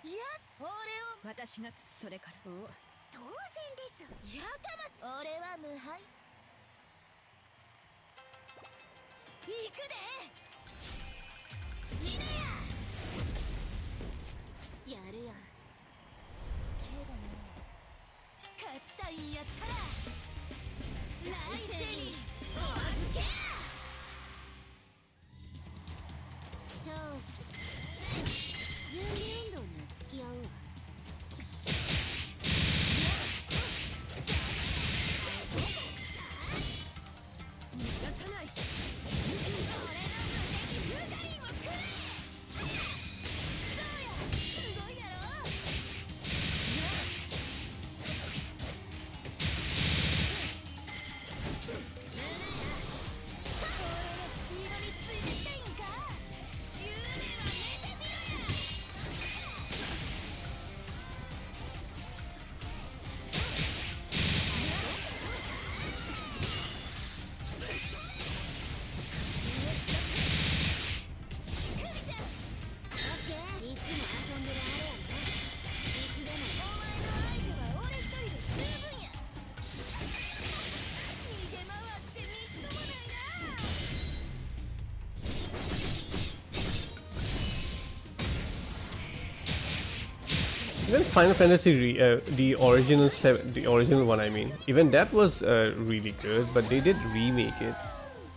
いや、俺を私がそれから当然です。やかまし俺は無敗。行くで。死ねや。やるやん。けどね、勝ちたいんやったら来世にお預けや。少子準備運動に付き合うわ。逃がさない。俺の無敵フカリンをくれ。そうや、すごいやろ。Even Final Fantasy the original one, I mean, even that was really good, but they did remake it,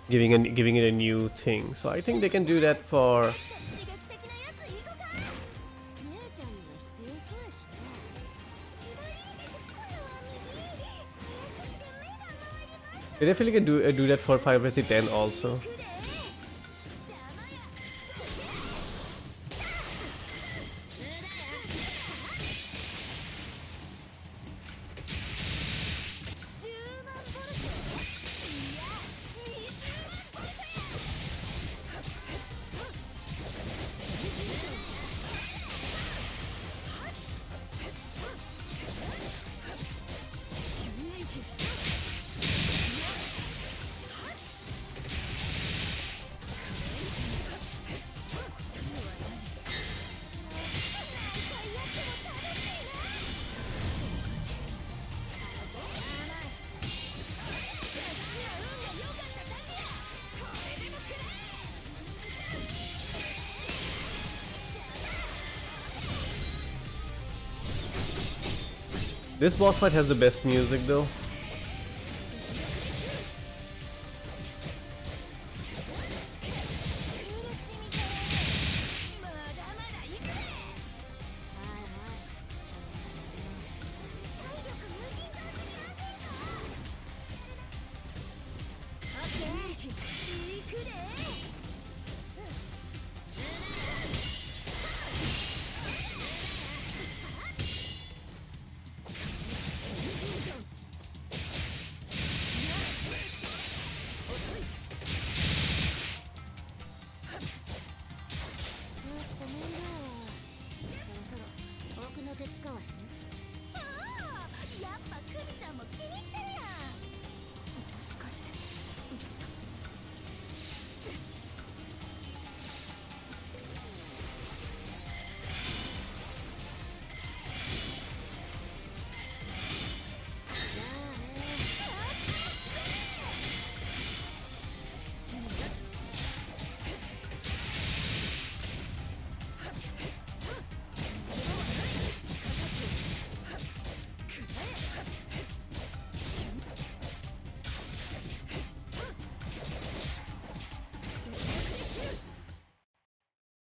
giving it a new thing. So I think they can do that for. 刺激的なやつ行こか。姉ちゃんには必要そうやしな。左、これは右。早すぎて目が回ります。 They definitely can do that for Final Fantasy X also. This boss fight has the best music though.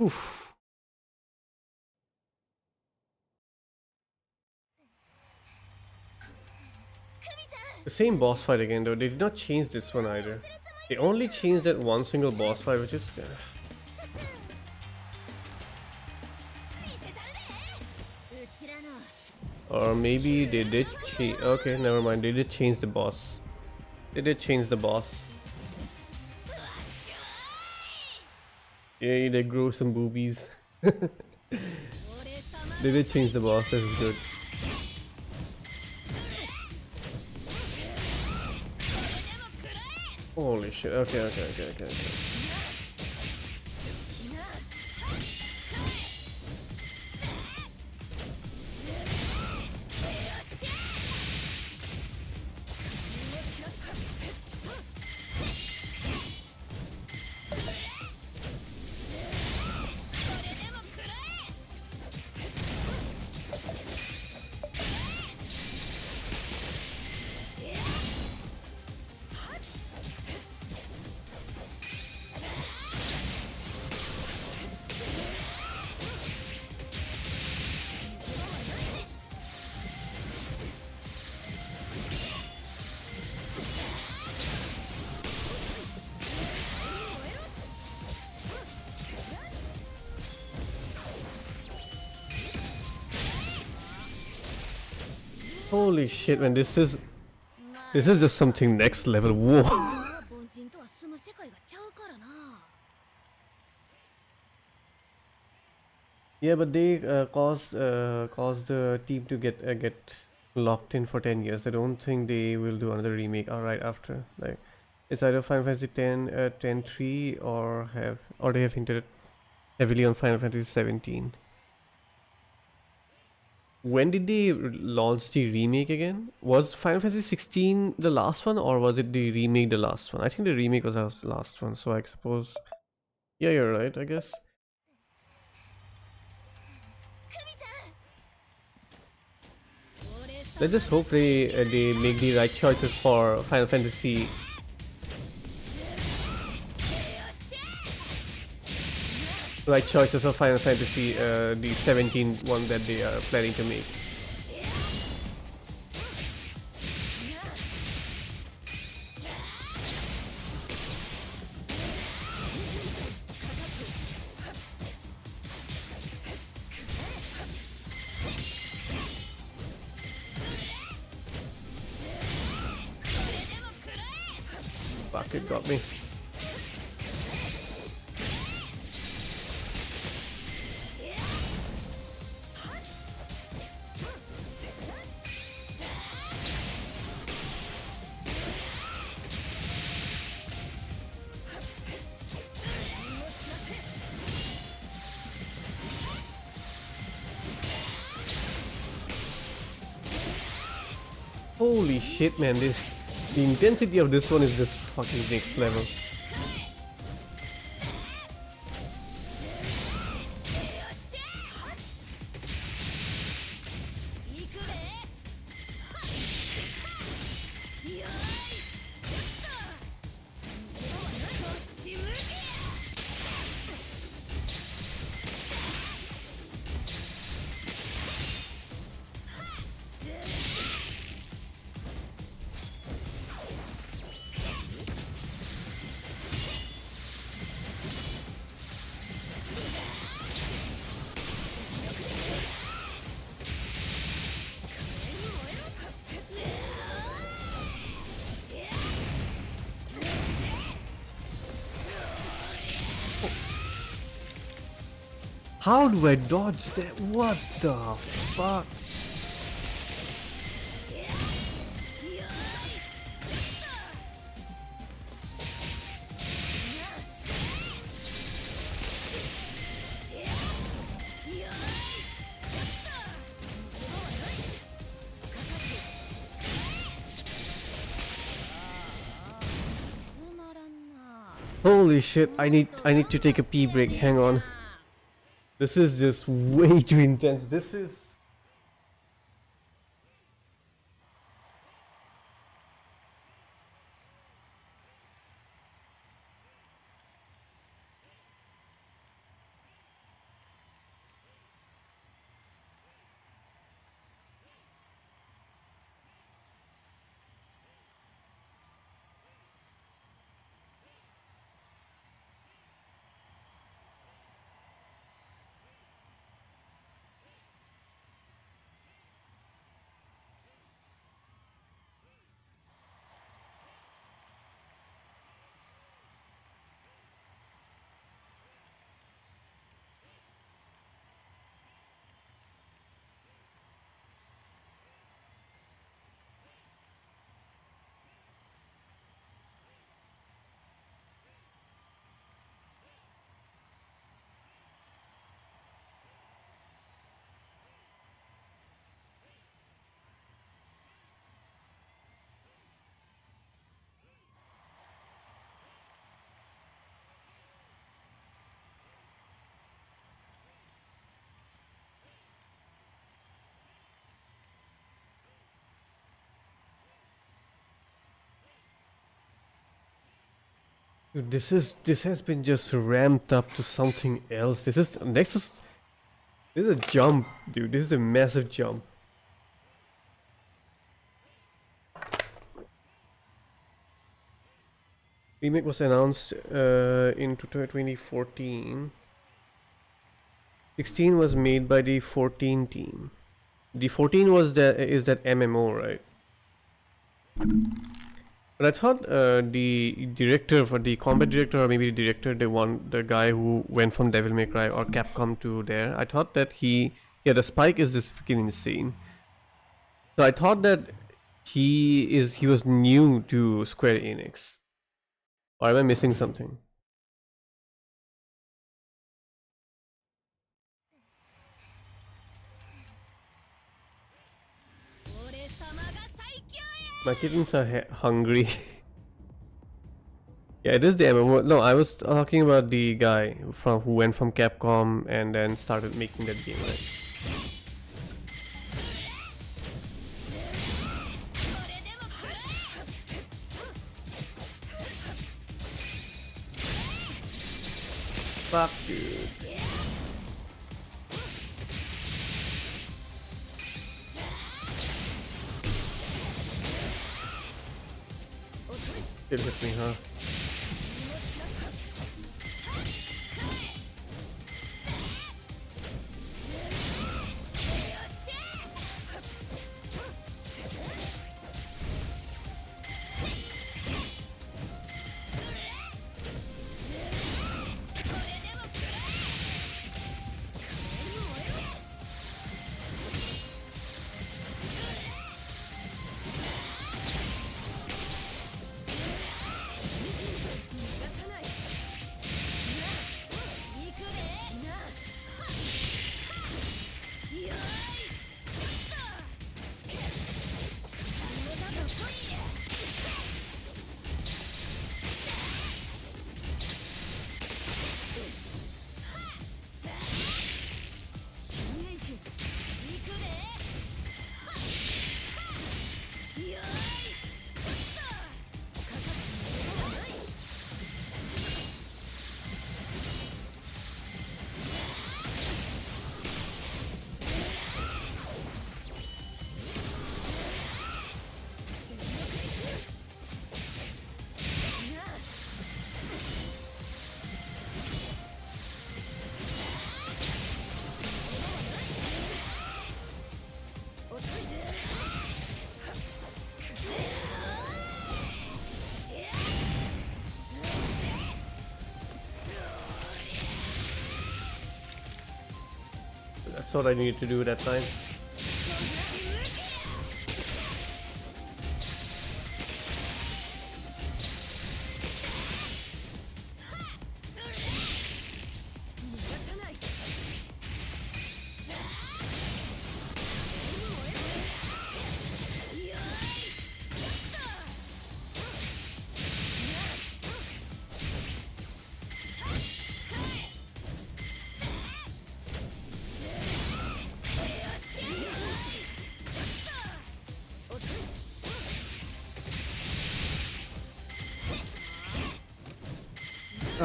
Oof. The same boss fight again though. They did not change this one either. They only changed that one single boss fight, which is. Or maybe they did change. Okay, never mind. They did change the boss. They did change the boss. Yeah, they grow some boobies. They did change the boss. That is good. Holy shit. Okay. Holy shit, man, this is just something next level. Whoa. Yeah, but they cause the team to get locked in for 10 years. I don't think they will do another remake right after. Like, it's either Final Fantasy 10 or they have hinted heavily on Final Fantasy 17. When did they launch the remake again? Was Final Fantasy 16 the last one, or was it the remake the last one? I think the remake was the last one, so I suppose. Yeah, you're right, I guess. Let's just hope they make the right choices for Final Fantasy. Right choices for Final Fantasy, the 17 one that they are planning to make. Fuck, it got me. Holy shit, man, the intensity of this one is just fucking next level. How do I dodge that? What the fuck? Holy shit, I need to take a pee break. Hang on. This is just way too intense. This is... Dude, this has been just ramped up to something else. This is this is a jump, dude. This is a massive jump. Remake was announced in 2014. 16 was made by the 14 team. The 14 was that MMO, right? But I thought the director, for the combat director, or maybe the director, the guy who went from Devil May Cry or Capcom to there, I thought that the Spike is just freaking insane. So I thought that he was new to Square Enix. Or am I missing something? My kittens are hungry. Yeah, it is the MMO. No, I was talking about the guy who went from Capcom and then started making that game, right? Fuck, dude. Still hit me, huh? That's what I needed to do that time.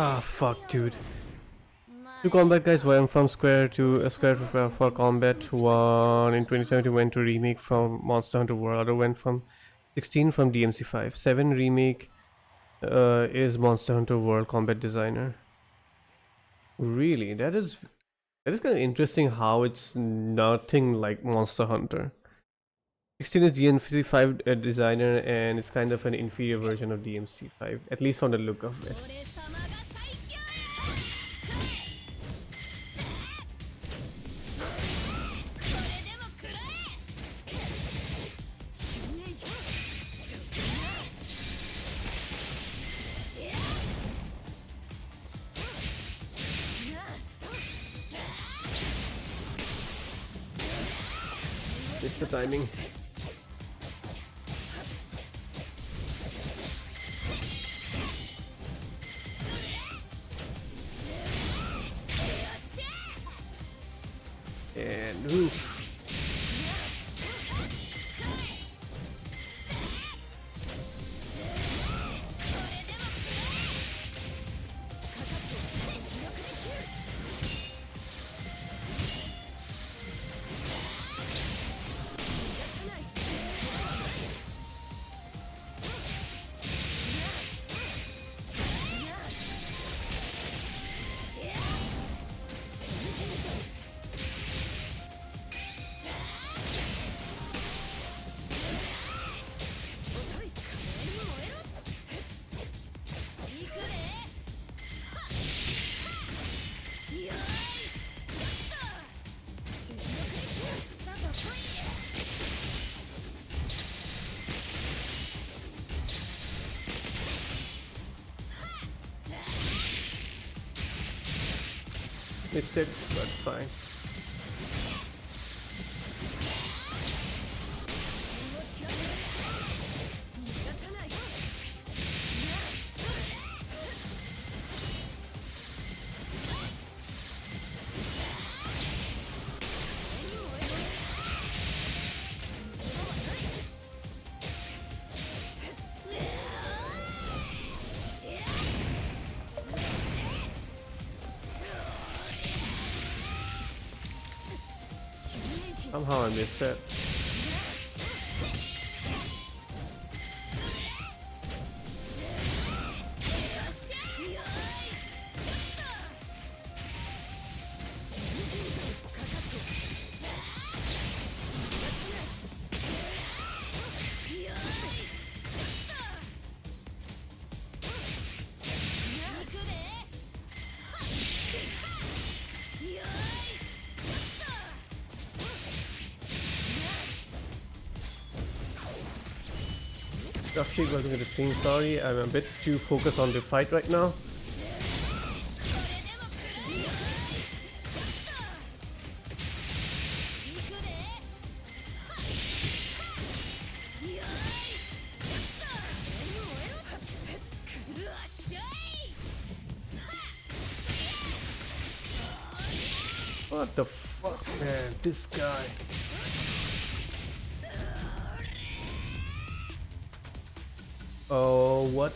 Ah, fuck, dude. To combat, guys, where I'm from Square to Square for Combat 1 in 2017 went to remake from Monster Hunter World. Other went from 16 from DMC5. 7 remake is Monster Hunter World Combat Designer. Really, that is kind of interesting how it's nothing like Monster Hunter. 16 is DMC5 designer, and it's kind of an inferior version of DMC5, at least from the look of it. Missed the timing. And oof. Missed it, but fine. Somehow I missed that. Actually wasn't the same. Sorry, I'm a bit too focused on the fight right now. What the fuck, man? This guy. Oh, what?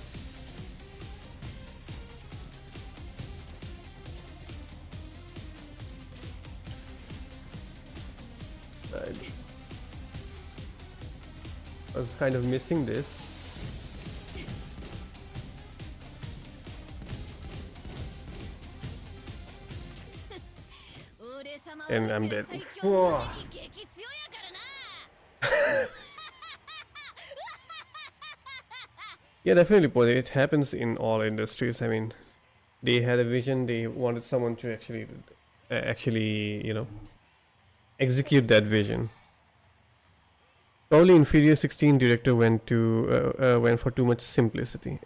I was kind of missing this. And I'm dead. Whoa. Yeah, definitely, but it happens in all industries. I mean, they had a vision, they wanted someone to actually, you know, execute that vision. Probably Inferior 16 director went for too much simplicity.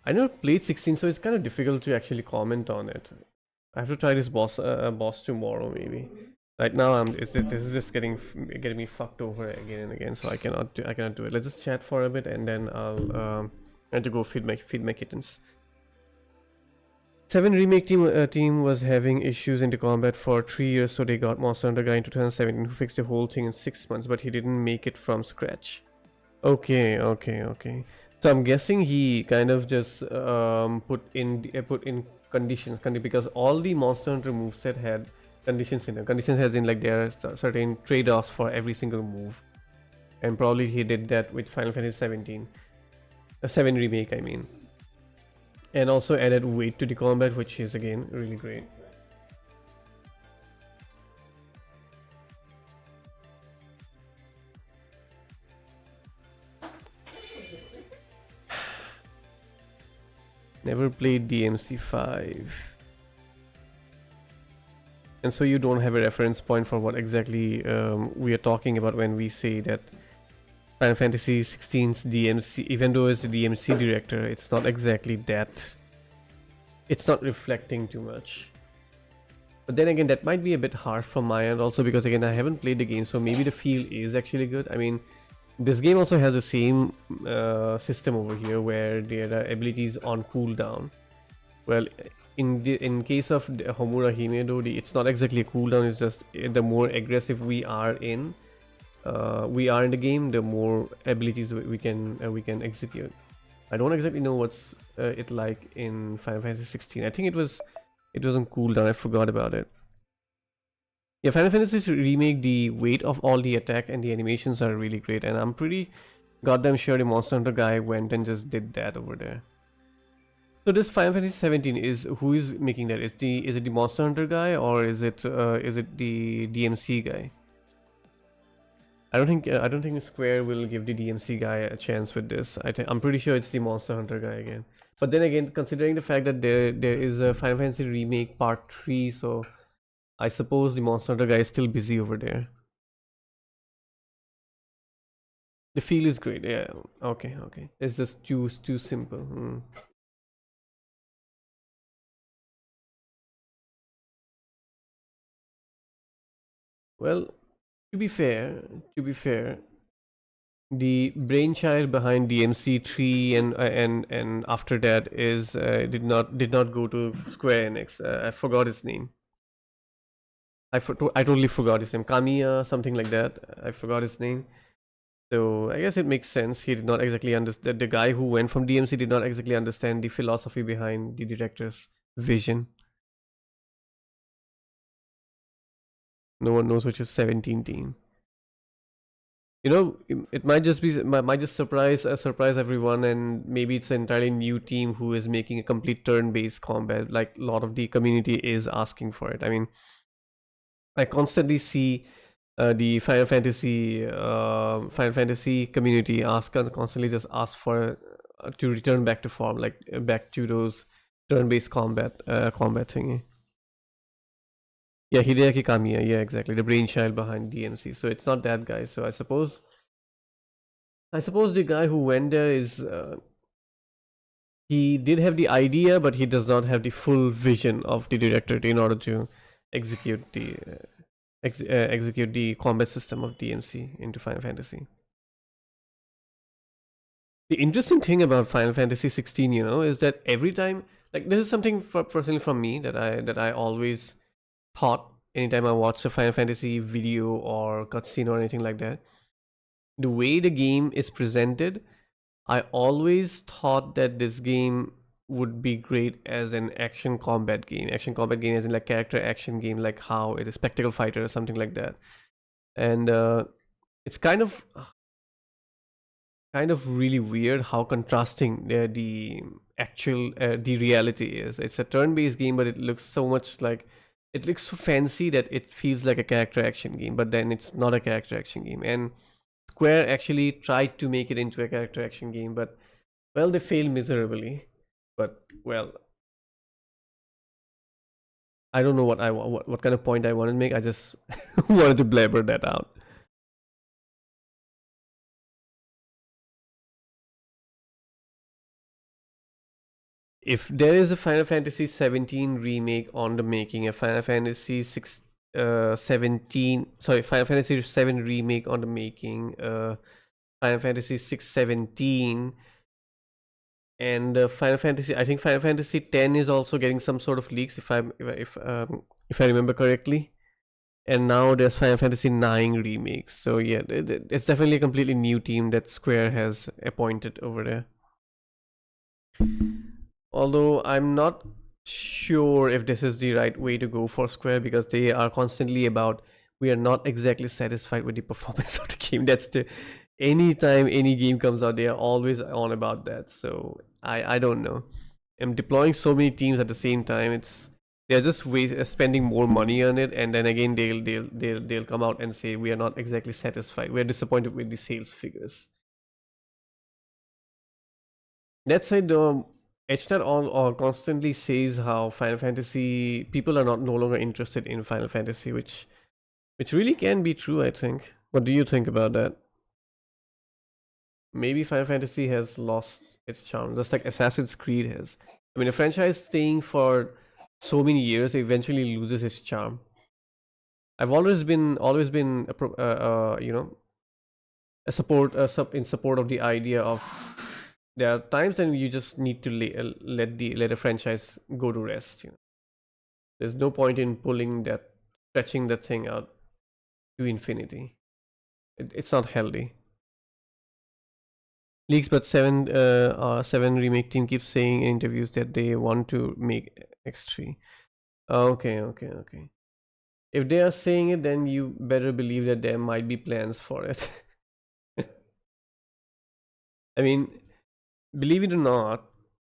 I never played 16, so it's kind of difficult to actually comment on it. I have to try this boss tomorrow, maybe. Right now, this is just getting me fucked over again and again, so I cannot do it. Let's just chat for a bit, and then I'll have to go feed my kittens. 7 remake team was having issues into combat for 3 years, so they got Monster Hunter guy in 2017 who fixed the whole thing in 6 months, but he didn't make it from scratch. Okay. So I'm guessing he kind of just put in conditions because all the Monster Hunter moveset had conditions in them. Conditions as in like there are certain trade-offs for every single move, and probably he did that with Final Fantasy 17, 7 remake, I mean, and also added weight to the combat, which is again really great. Never played DMC5. And so you don't have a reference point for what exactly we are talking about when we say that Final Fantasy 16's DMC, even though it's the DMC director, it's not exactly that. It's not reflecting too much. But then again, that might be a bit harsh from my end also, because again, I haven't played the game, so maybe the feel is actually good. I mean, this game also has the same system over here where there are abilities on cooldown. Well, in case of Homura Hime though, it's not exactly a cooldown, it's just the more aggressive we are in the game, the more abilities we can execute. I don't exactly know what's it like in Final Fantasy 16. I think it was on cooldown. I forgot about it. Yeah, Final Fantasy remake, the weight of all the attack and the animations are really great, and I'm pretty goddamn sure the Monster Hunter guy went and just did that over there. So this Final Fantasy 17 is, who is making that? Is it the Monster Hunter guy, or is it the DMC guy? I don't think Square will give the DMC guy a chance with this. I'm pretty sure it's the Monster Hunter guy again. But then again, considering the fact that there is a Final Fantasy remake part 3, so I suppose the Monster Hunter guy is still busy over there. The feel is great. Yeah. Okay. It's just too simple. Well, to be fair, the brainchild behind DMC3 and after that is did not go to Square Enix. I forgot his name. I totally forgot his name. Kamiya, something like that. I forgot his name. So I guess it makes sense. He did not exactly understand. The guy who went from DMC did not exactly understand the philosophy behind the director's vision. No one knows which is 17 team. You know, it might just be might just surprise everyone, and maybe it's an entirely new team who is making a complete turn-based combat. Like a lot of the community is asking for it. I mean, I constantly see the Final Fantasy community constantly just ask for to return back to form, like back to those turn-based combat thingy. Yeah, Hideaki Kamiya. Yeah, exactly. The brainchild behind DMC. So it's not that guy. So I suppose the guy who went there is he did have the idea, but he does not have the full vision of the director in order to execute the combat system of DMC into Final Fantasy. The interesting thing about Final Fantasy 16, is that every time, like this is something personally from me that I always thought anytime I watch a Final Fantasy video or cutscene or anything like that. The way the game is presented, I always thought that this game would be great as an action combat game. Action combat game as in like character action game, like how it is Spectacle Fighter or something like that. And it's kind of really weird how contrasting the actual the reality is. It's a turn-based game, but it looks so much like it looks so fancy that it feels like a character action game, but then it's not a character action game. And Square actually tried to make it into a character action game, but well, they failed miserably. But well, I don't know what kind of point I wanted to make. I just wanted to blabber that out. If there is a Final Fantasy 17 remake on the making, a Final Fantasy 7 remake on the making, Final Fantasy 617, and Final Fantasy. I think Final Fantasy 10 is also getting some sort of leaks, if I remember correctly. And now there's Final Fantasy 9 remake. So yeah, it's definitely a completely new team that Square has appointed over there. Although I'm not sure if this is the right way to go for Square, because they are constantly about we are not exactly satisfied with the performance of the game. That's the anytime any game comes out, they are always on about that. So I don't know. I'm deploying so many teams at the same time. They're just spending more money on it, and then again they'll come out and say we are not exactly satisfied. We're disappointed with the sales figures. That said, HNet all constantly says how Final Fantasy people are not no longer interested in Final Fantasy, which really can be true. I think. What do you think about that? Maybe Final Fantasy has lost its charm, just like Assassin's Creed has. I mean, a franchise staying for so many years eventually loses its charm. I've always been in support of the idea of there are times when you just need to let a franchise go to rest. There's no point in stretching that thing out to infinity. It's not healthy. Leaks, but seven remake team keeps saying in interviews that they want to make X3. Okay. If they are saying it, then you better believe that there might be plans for it. I mean, believe it or not,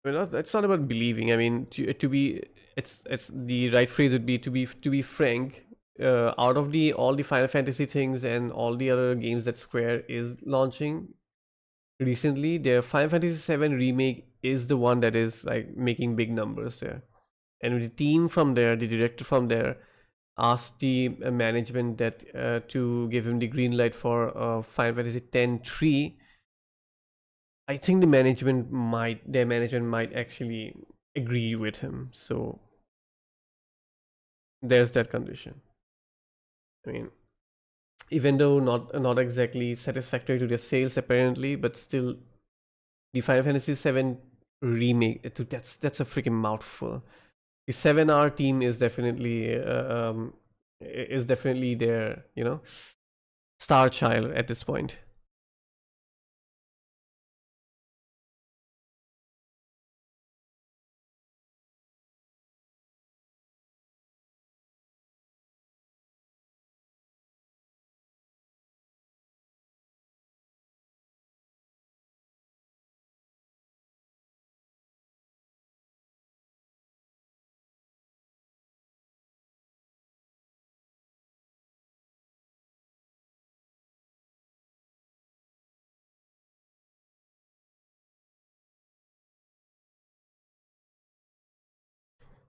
it's not about believing. I mean, to be, it's the right phrase would be to be frank. Out of all the Final Fantasy things and all the other games that Square is launching recently, their Final Fantasy 7 remake is the one that is like making big numbers there. And the team from there, the director from there, asked the management that to give him the green light for Final Fantasy 10-3. I think their management might actually agree with him. So there's that condition. I mean, even though not exactly satisfactory to their sales apparently, but still, the Final Fantasy 7 remake, that's a freaking mouthful. The 7R team is definitely their star child at this point.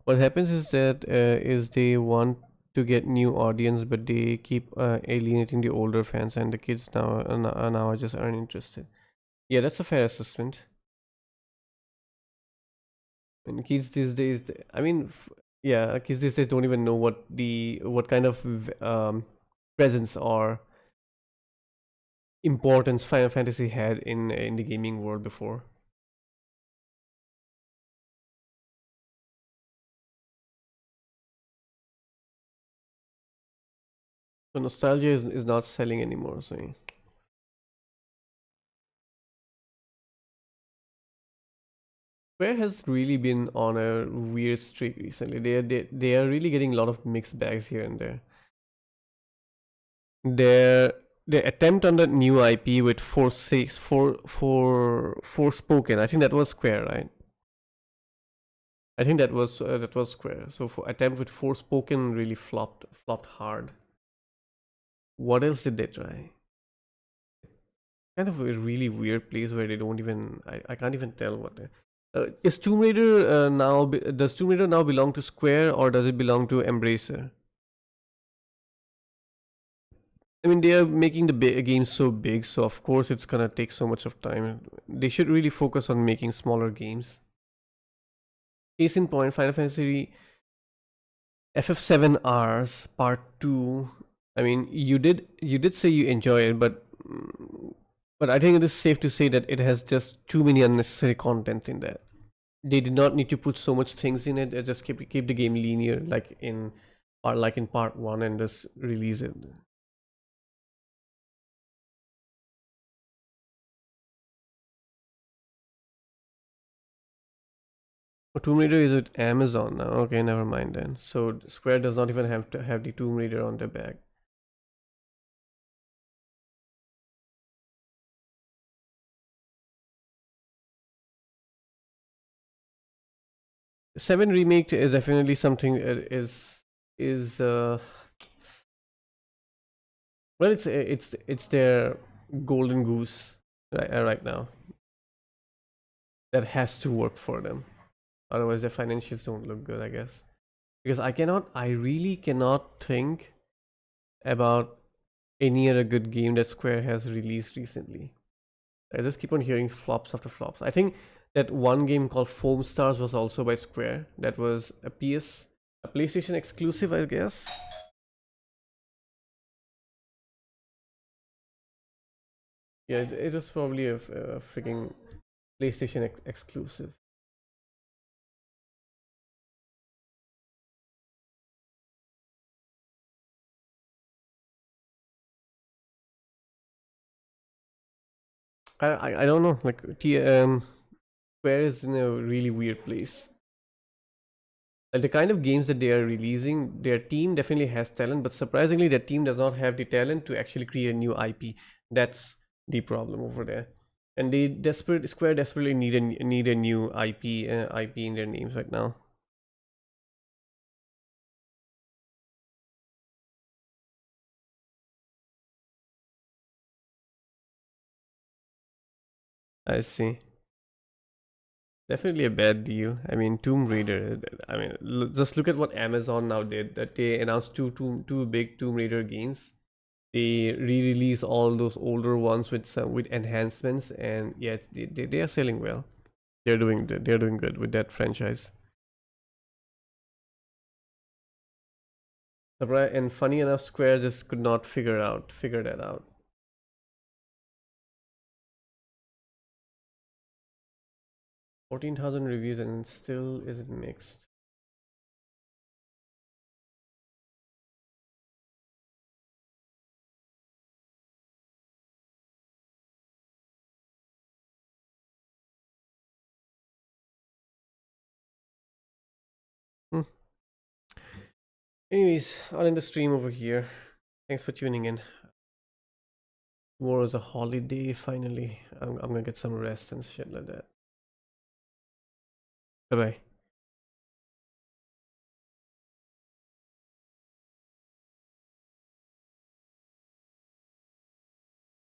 What happens is that is they want to get new audience, but they keep alienating the older fans, and the kids now are just uninterested. Yeah, that's a fair assessment. And kids these days, I mean, yeah, kids these days don't even know what kind of presence or importance Final Fantasy had in the gaming world before. So nostalgia is not selling anymore. So Square has really been on a weird streak recently. They are really getting a lot of mixed bags here and there. Their attempt on the new IP with Forspoken. I think that was Square, right? I think that was Square. So for attempt with Forspoken really flopped hard. What else did they try? Kind of a really weird place where they don't even I can't even tell what. Is Tomb Raider does Tomb Raider now belong to Square or does it belong to Embracer? I mean, they are making the game so big, so of course it's gonna take so much of time. They should really focus on making smaller games. Case in point, Final Fantasy FF7Rs Part 2. I mean, you did say you enjoy it, but I think it is safe to say that it has just too many unnecessary content in that. They did not need to put so much things in it. They just keep the game linear, like in part one, and just release it. Oh, Tomb Raider is at Amazon now. Okay, never mind then. So Square does not even have to have the Tomb Raider on their back. 7 remake is definitely something is well, it's their golden goose right now that has to work for them. Otherwise, their financials don't look good, I guess. Because I really cannot think about any other good game that Square has released recently. I just keep on hearing flops after flops. I think that one game called Foam Stars was also by Square. That was a PlayStation exclusive, I guess. Yeah, it was probably a freaking PlayStation exclusive. I don't know. Like Square is in a really weird place. Like the kind of games that they are releasing, their team definitely has talent, but surprisingly, their team does not have the talent to actually create a new IP. That's the problem over there. And Square desperately need a new IP in their names right now. I see. Definitely a bad deal. I mean, Tomb Raider. I mean, just look at what Amazon now did. That they announced two big Tomb Raider games. They re-release all those older ones with enhancements, and yet they are selling well. They're doing good with that franchise. And funny enough, Square just could not figure that out. 14,000 reviews and still isn't mixed. Hmm. Anyways, I'll end the stream over here. Thanks for tuning in. Tomorrow is a holiday. Finally, I'm gonna get some rest and shit like that. Bye bye.